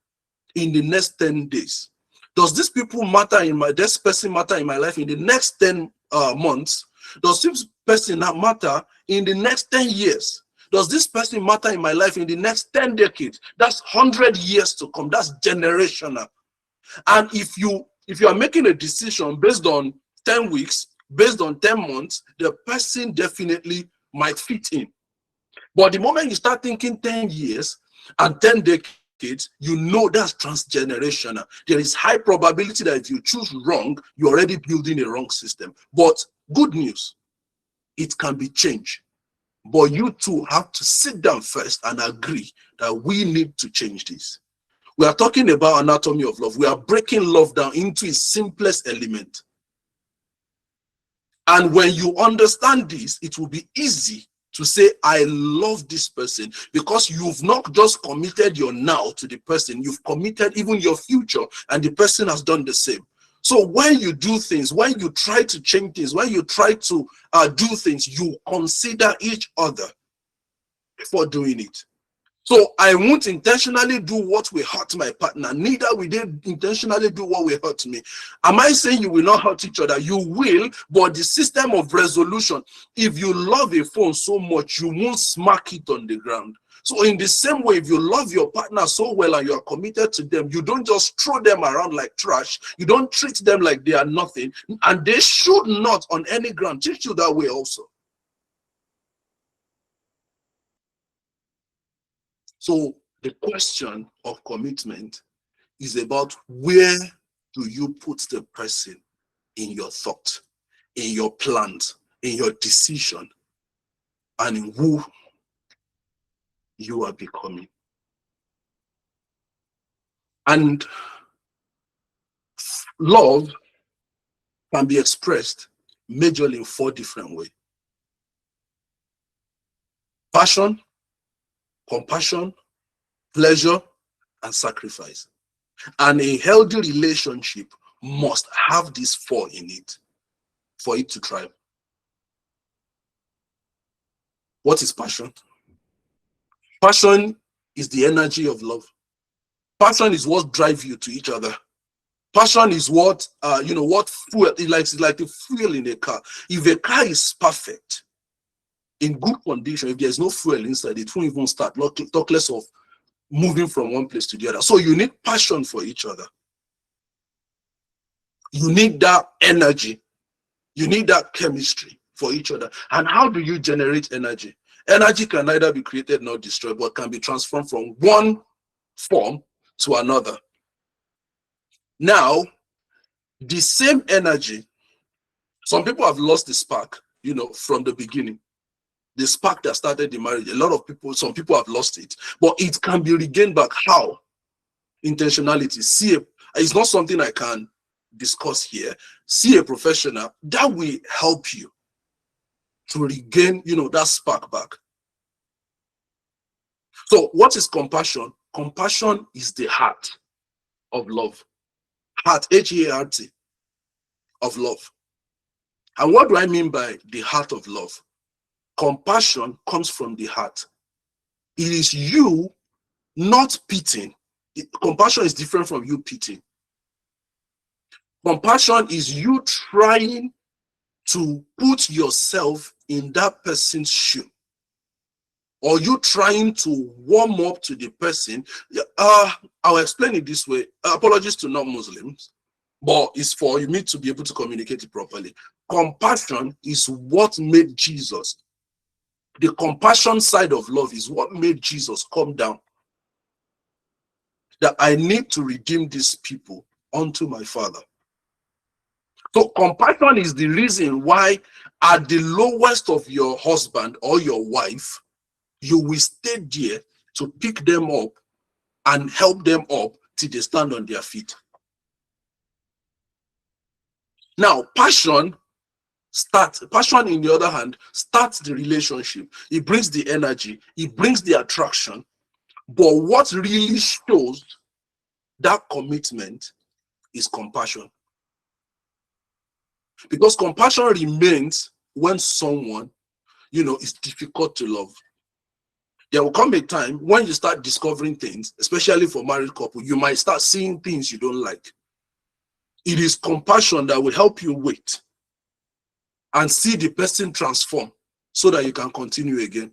in the next 10 days? Does this person matter in my life in the next 10 months? Does this person matter in the next 10 years? Does this person matter in my life in the next 10 decades? That's 100 years to come. That's generational. And if you are making a decision based on 10 weeks, based on 10 months, the person definitely might fit in. But the moment you start thinking 10 years and 10 decades, you know that's transgenerational. There is high probability that if you choose wrong, you're already building a wrong system. But good news, it can be changed. But you two have to sit down first and agree that we need to change this. We are talking about anatomy of love. We are breaking love down into its simplest element. And when you understand this, it will be easy to say, I love this person, because you've not just committed your now to the person, you've committed even your future, and the person has done the same. So when you do things, when you try to change things, when you try to do things, you consider each other before doing it. So I won't intentionally do what will hurt my partner. Neither will they intentionally do what will hurt me. Am I saying you will not hurt each other? You will, but the system of resolution, if you love a phone so much, you won't smack it on the ground. So in the same way, if you love your partner so well and you are committed to them, you don't just throw them around like trash. You don't treat them like they are nothing. And they should not on any ground treat you that way also. So the question of commitment is about, where do you put the person in your thought, in your plans, in your decision, and in who you are becoming. And love can be expressed majorly in 4 different ways: passion, compassion, pleasure, and sacrifice. And a healthy relationship must have these 4 in it for it to thrive. What is passion? Passion is the energy of love. Passion is what drives you to each other. Passion is what what fuel. It's like the fuel in a car. If a car is perfect, in good condition, if there's no fuel inside, it won't even start. Talk less of moving from one place to the other. So you need passion for each other. You need that energy. You need that chemistry for each other. And how do you generate energy? Energy can neither be created nor destroyed, but can be transformed from one form to another. Now, the same energy, some people have lost the spark, from the beginning. The spark that started the marriage, some people have lost it, but it can be regained back. How? Intentionality. It's not something I can discuss here. See a professional that will help you to regain, that spark back. So what is compassion? Compassion is the heart of love. Heart, H-E-A-R-T, of love. And what do I mean by the heart of love? Compassion comes from the heart. It is you not pitying. Compassion is different from you pitying. Compassion is you trying to put yourself in that person's shoe, or you trying to warm up to the person. I'll explain it this way. Apologies to non-Muslims, but it's for me to be able to communicate it properly. Compassion is what made Jesus. The compassion side of love is what made Jesus come down. That I need to redeem these people unto my Father. So compassion is the reason why at the lowest of your husband or your wife, you will stay there to pick them up and help them up till they stand on their feet. Now, passion, in the other hand, starts the relationship. It brings the energy, it brings the attraction. But what really shows that commitment is compassion. Because compassion remains when someone, is difficult to love. There will come a time when you start discovering things, especially for married couple, you might start seeing things you don't like. It is compassion that will help you wait and see the person transform so that you can continue again.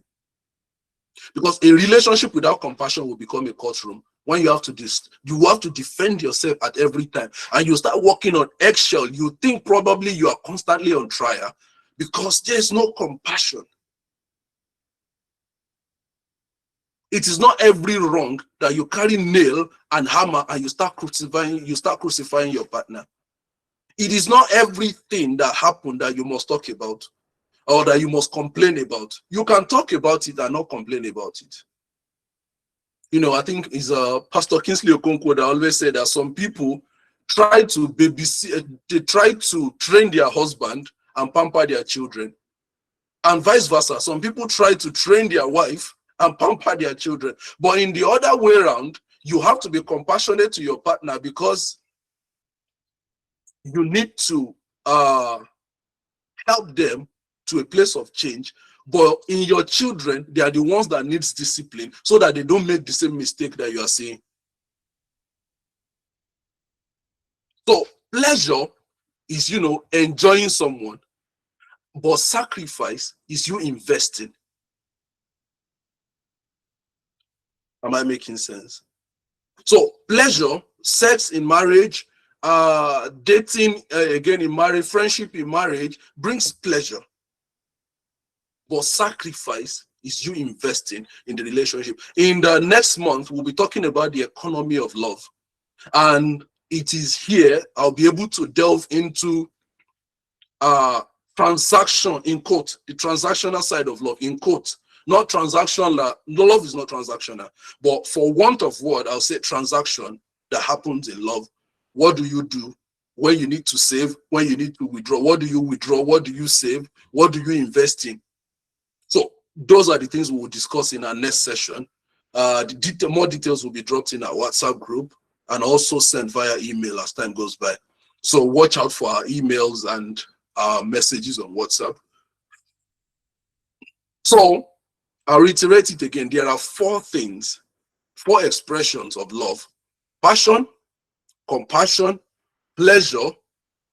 Because a relationship without compassion will become a courtroom when you have to defend yourself at every time, and you start walking on eggshell. You think probably you are constantly on trial because there's no compassion. It is not every wrong that you carry nail and hammer and you start crucifying your partner. It is not everything that happened that you must talk about or that you must complain about. You can talk about it and not complain about it. I think it's Pastor Kingsley Okonkwo that always said that some people try to babysit, they try to train their husband and pamper their children, and vice versa. Some people try to train their wife and pamper their children. But in the other way around, you have to be compassionate to your partner because you need to help them to a place of change. But in your children, they are the ones that needs discipline so that they don't make the same mistake that you are seeing. So pleasure is, enjoying someone, but sacrifice is you investing. Am I making sense? So pleasure, sex in marriage, dating again in marriage, friendship in marriage brings pleasure. But sacrifice is you investing in the relationship. In the next month, we'll be talking about the economy of love. And it is here I'll be able to delve into transaction, in quote, the transactional side of love, in quote. Not transactional. No, love is not transactional. But for want of word, I'll say transaction that happens in love. What do you do when you need to save, when you need to withdraw? What do you withdraw? What do you save? What do you invest in? So those are the things we will discuss in our next session. More details will be dropped in our WhatsApp group and also sent via email as time goes by. So watch out for our emails and our messages on WhatsApp. So I'll reiterate it again. There are four expressions of love: passion, compassion, pleasure,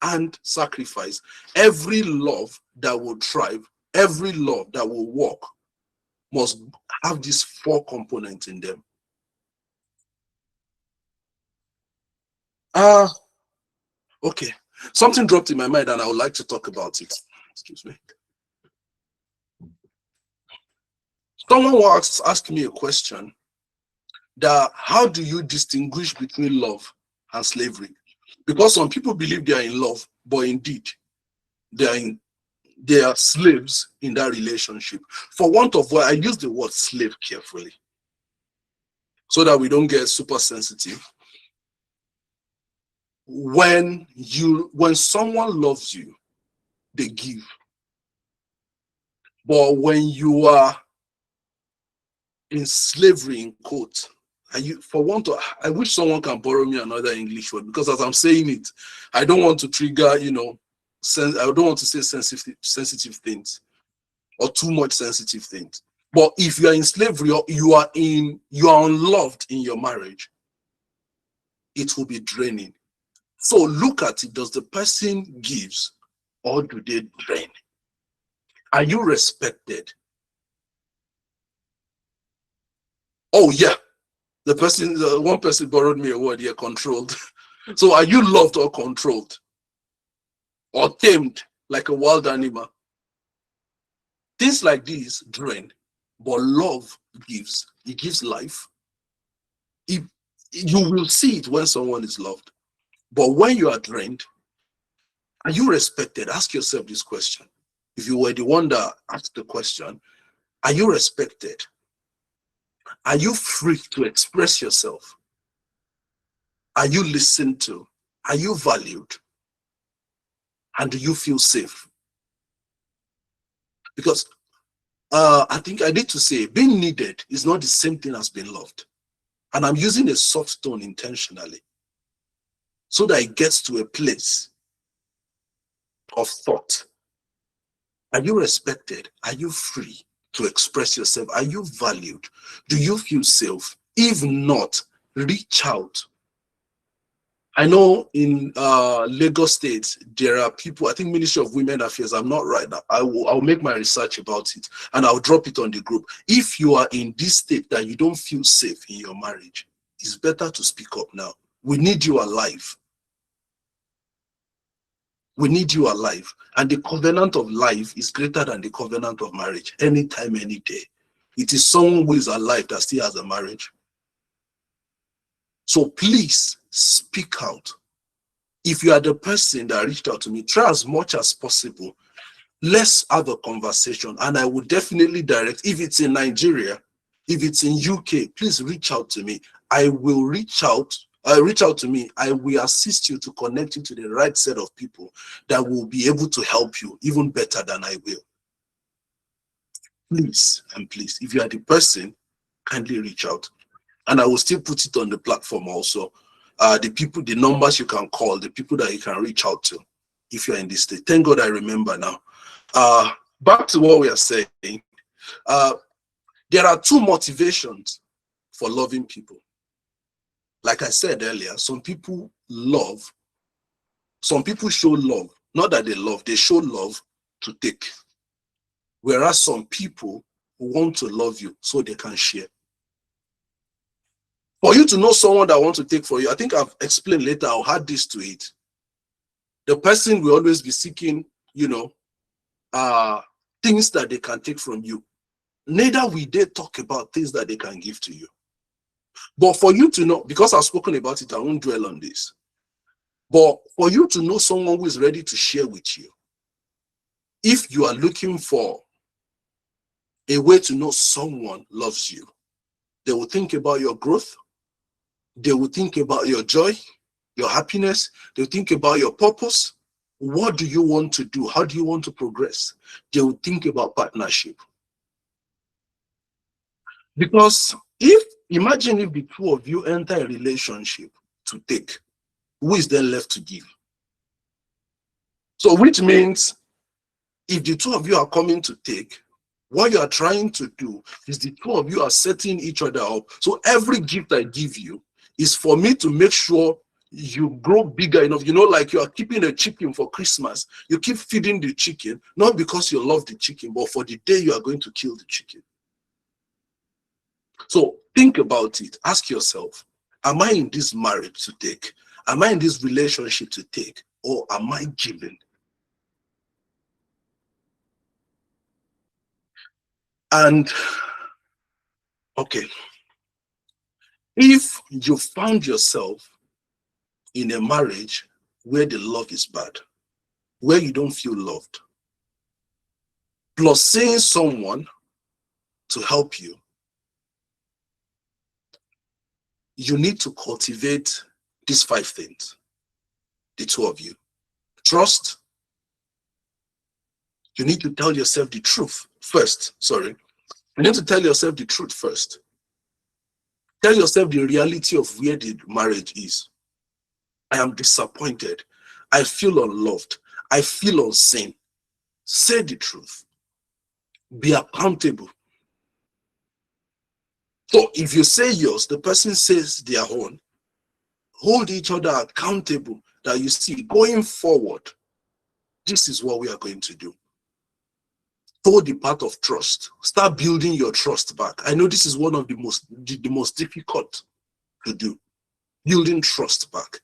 and sacrifice. Every love that will thrive, every love that will work must have these four components in them. Okay. Something dropped in my mind and I would like to talk about it. Excuse me. Someone once asked me a question that how do you distinguish between love and slavery? Because some people believe they are in love, but indeed they are slaves in that relationship. For want of word, I use the word slave carefully so that we don't get super sensitive. When someone loves you, they give. But when you are in slavery, in quote, I wish someone can borrow me another English word, because as I'm saying it, I don't want to trigger, I don't want to say sensitive things or too much sensitive things. But if you are in slavery or you are unloved in your marriage, it will be draining. So look at it. Does the person gives or do they drain? Are you respected? Oh yeah, one person borrowed me a word here, controlled. So are you loved or controlled? Or tamed like a wild animal? Things like these drain, but love gives. It gives life. You will see it when someone is loved. But when you are drained, are you respected? Ask yourself this question. If you were the one that asked the question, are you respected? Are you free to express yourself? Are you listened to? Are you valued? And do you feel safe? Because I think I need to say, being needed is not the same thing as being loved. And I'm using a soft tone intentionally so that it gets to a place of thought. Are you respected? Are you free to express yourself? Are you valued? Do you feel safe? If not, reach out. I know in Lagos State, there are people, I think Ministry of Women Affairs, I'm not right now. I'll make my research about it and I'll drop it on the group. If you are in this state that you don't feel safe in your marriage, it's better to speak up now. We need you alive. We need you alive. And the covenant of life is greater than the covenant of marriage, anytime, any day. It is someone who is alive that still has a marriage. So please speak out. If you are the person that reached out to me, try as much as possible. Let's have a conversation. And I will definitely direct, if it's in Nigeria, if it's in UK, please reach out to me. I will reach out. Reach out to me. I will assist you to connect you to the right set of people that will be able to help you even better than I will. Please and please, if you are the person, kindly reach out. And I will still put it on the platform also. The people, the numbers you can call, the people that you can reach out to if you're in this state. Thank God I remember now. Back to what we are saying. Uh, there are two motivations for loving people. Like I said earlier, some people show love, not that they love, they show love to take. Whereas some people want to love you so they can share. For you to know someone that wants to take for you, I think I've explained later, I'll add this to it. The person will always be seeking, things that they can take from you. Neither will they talk about things that they can give to you. But for you to know, because I've spoken about it, I won't dwell on this. But for you to know someone who is ready to share with you, if you are looking for a way to know someone loves you, they will think about your growth. They will think about your joy, your happiness. They will think about your purpose. What do you want to do? How do you want to progress? They will think about partnership. Because imagine if the two of you enter a relationship to take, who is then left to give? So which means if the two of you are coming to take, what you are trying to do is the two of you are setting each other up. So every gift I give you is for me to make sure you grow bigger enough. Like you are keeping a chicken for Christmas. You keep feeding the chicken, not because you love the chicken, but for the day you are going to kill the chicken. So think about it. Ask yourself, am I in this marriage to take? Am I in this relationship to take? Or am I giving? And okay, if you found yourself in a marriage where the love is bad, where you don't feel loved, plus seeing someone to help you, you need to cultivate these 5 things, the two of you. Trust. You need to tell yourself the truth first. You need to tell yourself the truth first. Tell yourself the reality of where the marriage is. I am disappointed. I feel unloved. I feel unseen. Say the truth. Be accountable. So if you say yours, the person says their own. Hold each other accountable that you see going forward. This is what we are going to do. Hold the part of trust. Start building your trust back. I know this is one of the most difficult to do. Building trust back.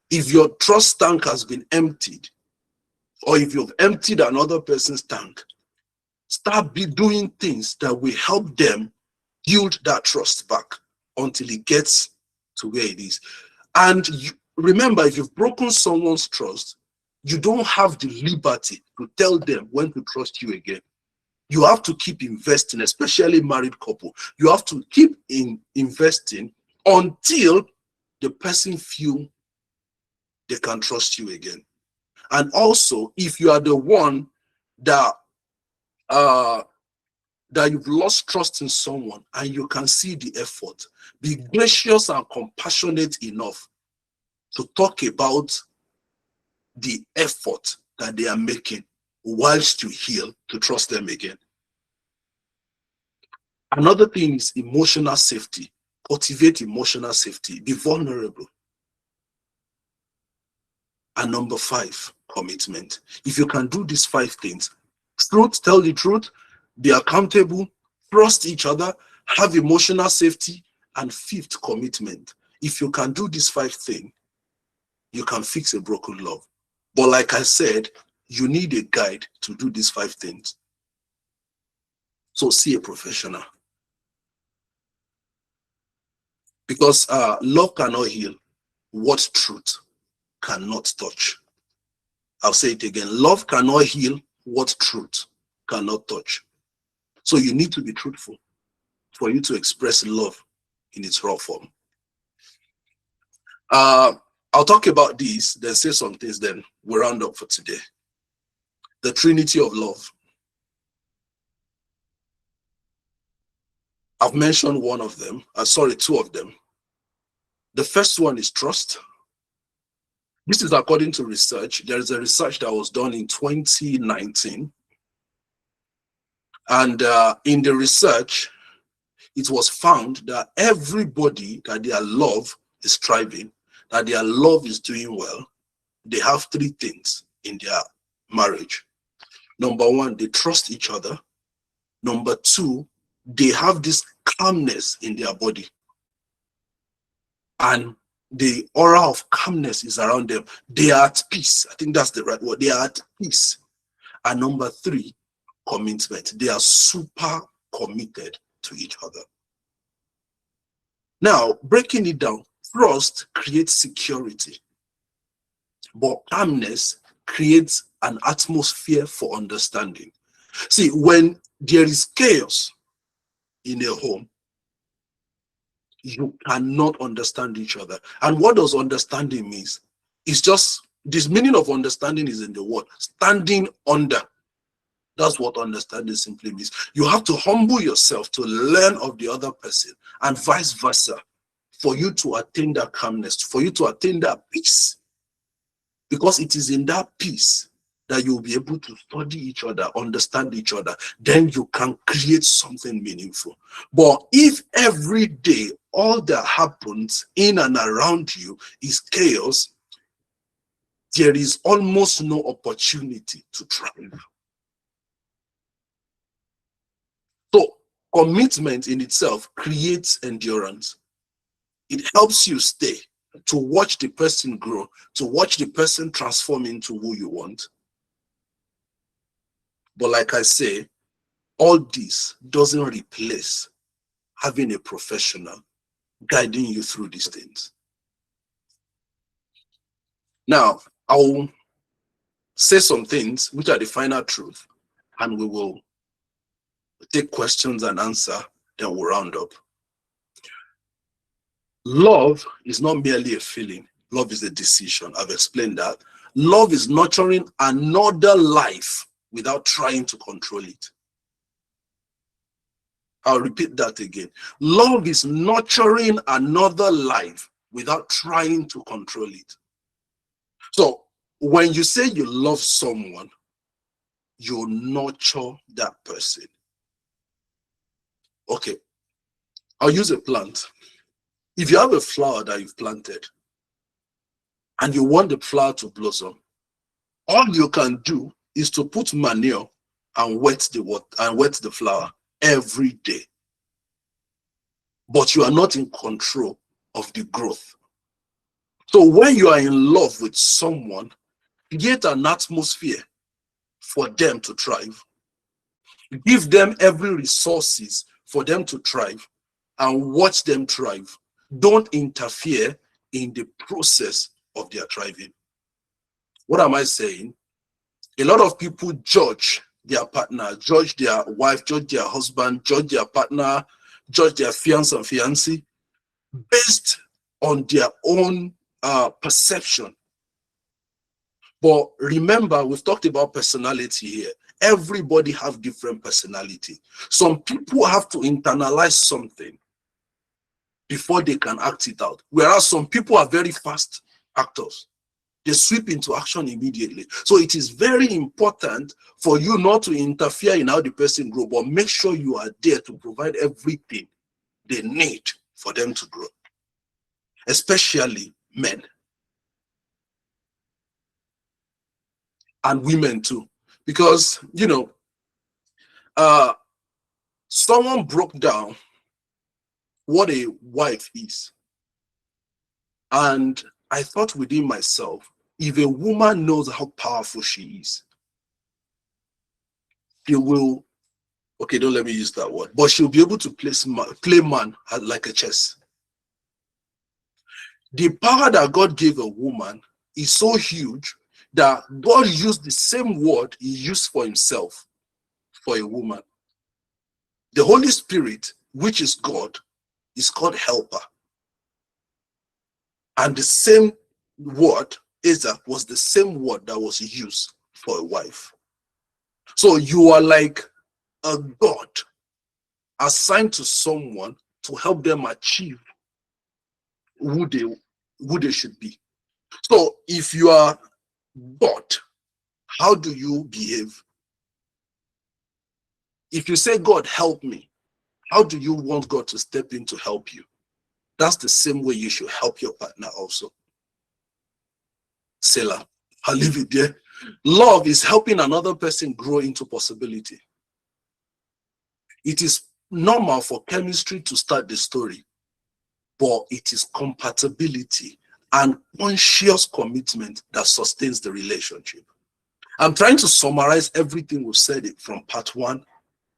If your trust tank has been emptied, or if you've emptied another person's tank, start doing things that will help them build that trust back until it gets to where it is. And remember, if you've broken someone's trust, you don't have the liberty to tell them when to trust you again. You have to keep investing, especially married couple. You have to keep investing until the person feel they can trust you again. And also, if you are the one that uh that you've lost trust in someone and you can see the effort, be gracious and compassionate enough to talk about the effort that they are making whilst you heal to trust them again. Another thing is emotional safety. Cultivate emotional safety. Be vulnerable. And number 5, commitment. If you can do these 5 things, truth, tell the truth, be accountable, trust each other, have emotional safety, and 5th, commitment. If you can do these 5 things, you can fix a broken love. But like I said, you need a guide to do these 5 things. So see a professional. Because love cannot heal what truth cannot touch. I'll say it again. Love cannot heal what truth cannot touch. So you need to be truthful for you to express love in its raw form. I'll talk about these, then say some things, then we'll round up for today. The Trinity of love. I've mentioned one of them. Sorry, 2 of them. The first one is trust. This is according to research. There is a research that was done in 2019. And in the research, it was found that everybody that their love is thriving, that their love is doing well, they have 3 things in their marriage. Number 1, they trust each other. Number 2, they have this calmness in their body. And the aura of calmness is around them. They are at peace. I think that's the right word. They are at peace. And number 3, commitment. They are super committed to each other. Now, breaking it down, trust creates security, but calmness creates an atmosphere for understanding. See, when there is chaos in a home, you cannot understand each other. And what does understanding mean? It's just, this meaning of understanding is in the word standing under. That's what understanding simply means. You have to humble yourself to learn of the other person, and vice versa, for you to attain that calmness, for you to attain that peace. Because it is in that peace that you'll be able to study each other, understand each other. Then you can create something meaningful. But if every day all that happens in and around you is chaos, there is almost no opportunity to thrive. So commitment in itself creates endurance. It helps you stay, to watch the person grow, to watch the person transform into who you want. But like I say, all this doesn't replace having a professional guiding you through these things. Now, I'll say some things which are the final truth, and we will take questions and answer, then we'll round up. Love is not merely a feeling. Love is a decision. I've explained that. Love is nurturing another life without trying to control it. I'll repeat that again. Love is nurturing another life without trying to control it. So when you say you love someone, you nurture that person. Okay, I'll use a plant. If you have a flower that you've planted and you want the flower to blossom, all you can do is to put manure and wet the water and wet the flower every day. But you are not in control of the growth. So when you are in love with someone, create an atmosphere for them to thrive. Give them every resources for them to thrive, and watch them thrive. Don't interfere in the process of their thriving. What am I saying? A lot of people judge their partner, judge their wife, judge their husband, judge their partner, judge their fiancé and fiancée based on their own perception. But remember, we've talked about personality here. Everybody have different personality. Some people have to internalize something before they can act it out. Whereas some people are very fast actors. They sweep into action immediately. So it is very important for you not to interfere in how the person grows, but make sure you are there to provide everything they need for them to grow, especially men and women too. Because, you know, someone broke down what a wife is. And I thought within myself, if a woman knows how powerful she is, she will, okay, don't let me use that word, but she'll be able to play man like a chess. The power that God gave a woman is so huge that God used the same word he used for himself for a woman. The Holy Spirit, which is God, is called helper. And the same word, Isaac, was the same word that was used for a wife. So you are like a God assigned to someone to help them achieve who they should be. So if you are God, how do you behave? If you say, God, help me, how do you want God to step in to help you? That's the same way you should help your partner also. Selah, I'll leave it there. Love is helping another person grow into possibility. It is normal for chemistry to start the story, but it is compatibility and conscious commitment that sustains the relationship. I'm trying to summarize everything we've said it from part 1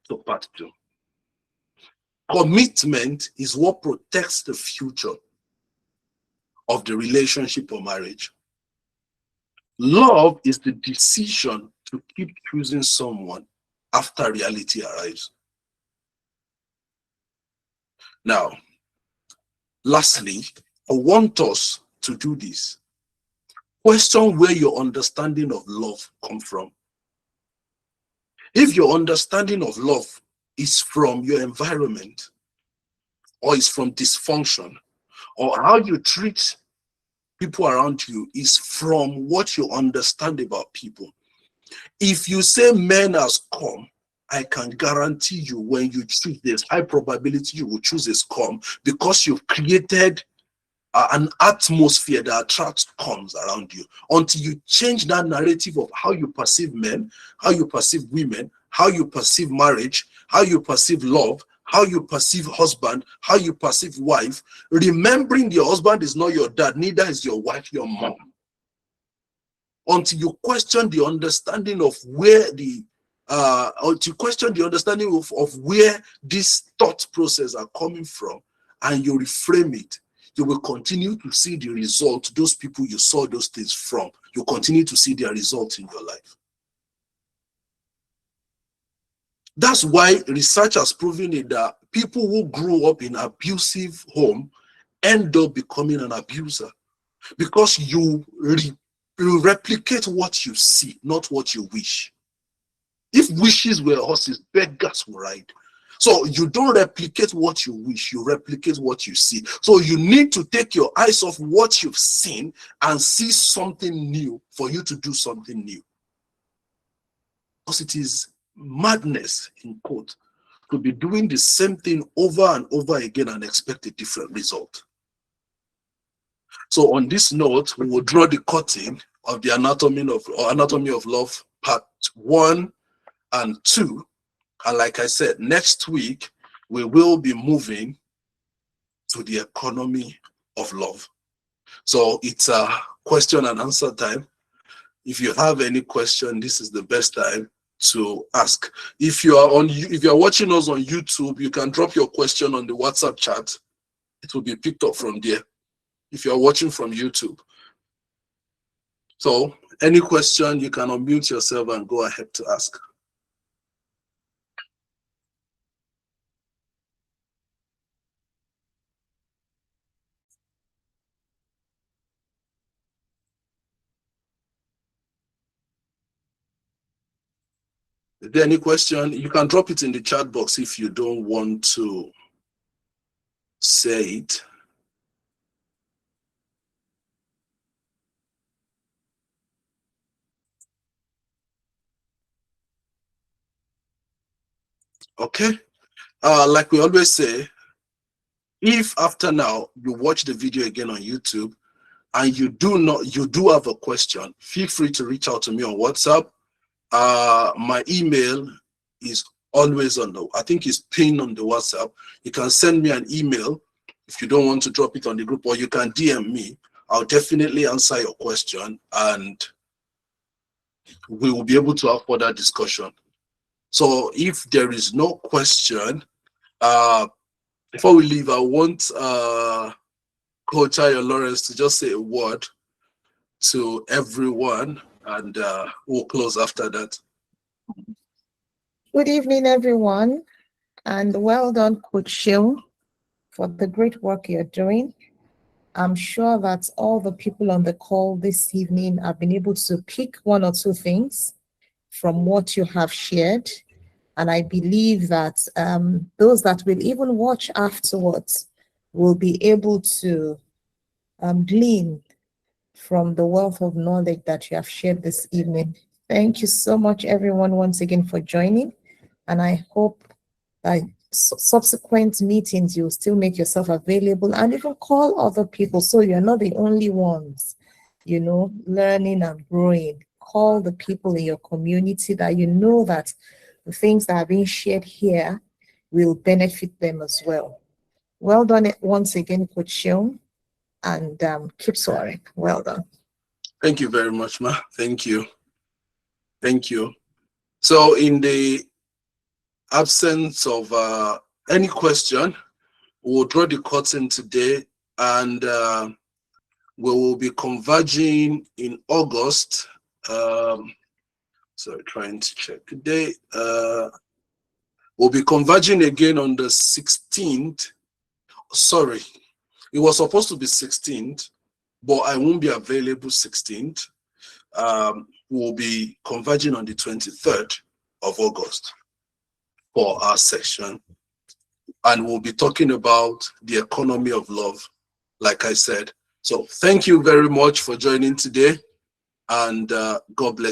to part 2. Commitment is what protects the future of the relationship or marriage. Love is the decision to keep choosing someone after reality arrives. Now, lastly, I want us to do this. Question where your understanding of love comes from. If your understanding of love is from your environment, or is from dysfunction, or how you treat people around you is from what you understand about people. If you say men has come, I can guarantee you when you choose this, high probability you will choose a scum because you've created an atmosphere that attracts comes around you. Until you change that narrative of how you perceive men, how you perceive women, how you perceive marriage, how you perceive love, how you perceive husband, how you perceive wife, remembering your husband is not your dad, neither is your wife your mom. Until you question the understanding of where the until you question the understanding of where this thought process are coming from, and you reframe it, you will continue to see the result. Those people you saw those things from, you continue to see their results in your life. That's why research has proven it that people who grew up in abusive home end up becoming an abuser, because you replicate what you see, not what you wish. If wishes were horses, beggars would ride. So you don't replicate what you wish, you replicate what you see. So you need to take your eyes off what you've seen and see something new for you to do something new. Because it is madness, in quote, to be doing the same thing over and over again and expect a different result. So on this note, we will draw the curtain of the anatomy of love part 1 and 2. And like I said, next week, we will be moving to the economy of love. So it's a question and answer time. If you have any question, this is the best time to ask. If you are watching us on YouTube, you can drop your question on the WhatsApp chat. It will be picked up from there if you are watching from YouTube. So any question, you can unmute yourself and go ahead to ask. Is there any question? You can drop it in the chat box if you don't want to say it. Okay. Like we always say, if after now you watch the video again on YouTube and you do have a question, feel free to reach out to me on WhatsApp. My email is always I think it's pinned on the WhatsApp. You can send me an email if you don't want to drop it on the group, or you can DM me. I'll definitely answer your question and we will be able to have further discussion. So if there is no question, before we leave, I want Coach Ayo Lawrence to just say a word to everyone, and we'll close after that. Good evening, everyone, and well done, Coach Seun, for the great work you're doing. I'm sure that all the people on the call this evening have been able to pick one or two things from what you have shared. And I believe that those that will even watch afterwards will be able to glean from the wealth of knowledge that you have shared this evening. Thank you so much, everyone, once again for joining. And I hope that subsequent meetings, you'll still make yourself available and even call other people so you're not the only ones, learning and growing. Call the people in your community that you know that the things that are being shared here will benefit them as well. Well done once again, Coach Seun, and keep soaring. Well done. Thank you very much, Ma. Thank you. Thank you. So in the absence of any question, we'll draw the curtain today, and we will be converging in August. Sorry, trying to check the date. We'll be converging again on the 16th. Sorry, it was supposed to be 16th, but I won't be available 16th. We'll be converging on the 23rd of August for our session. And we'll be talking about the economy of love, like I said. So thank you very much for joining today, and God bless.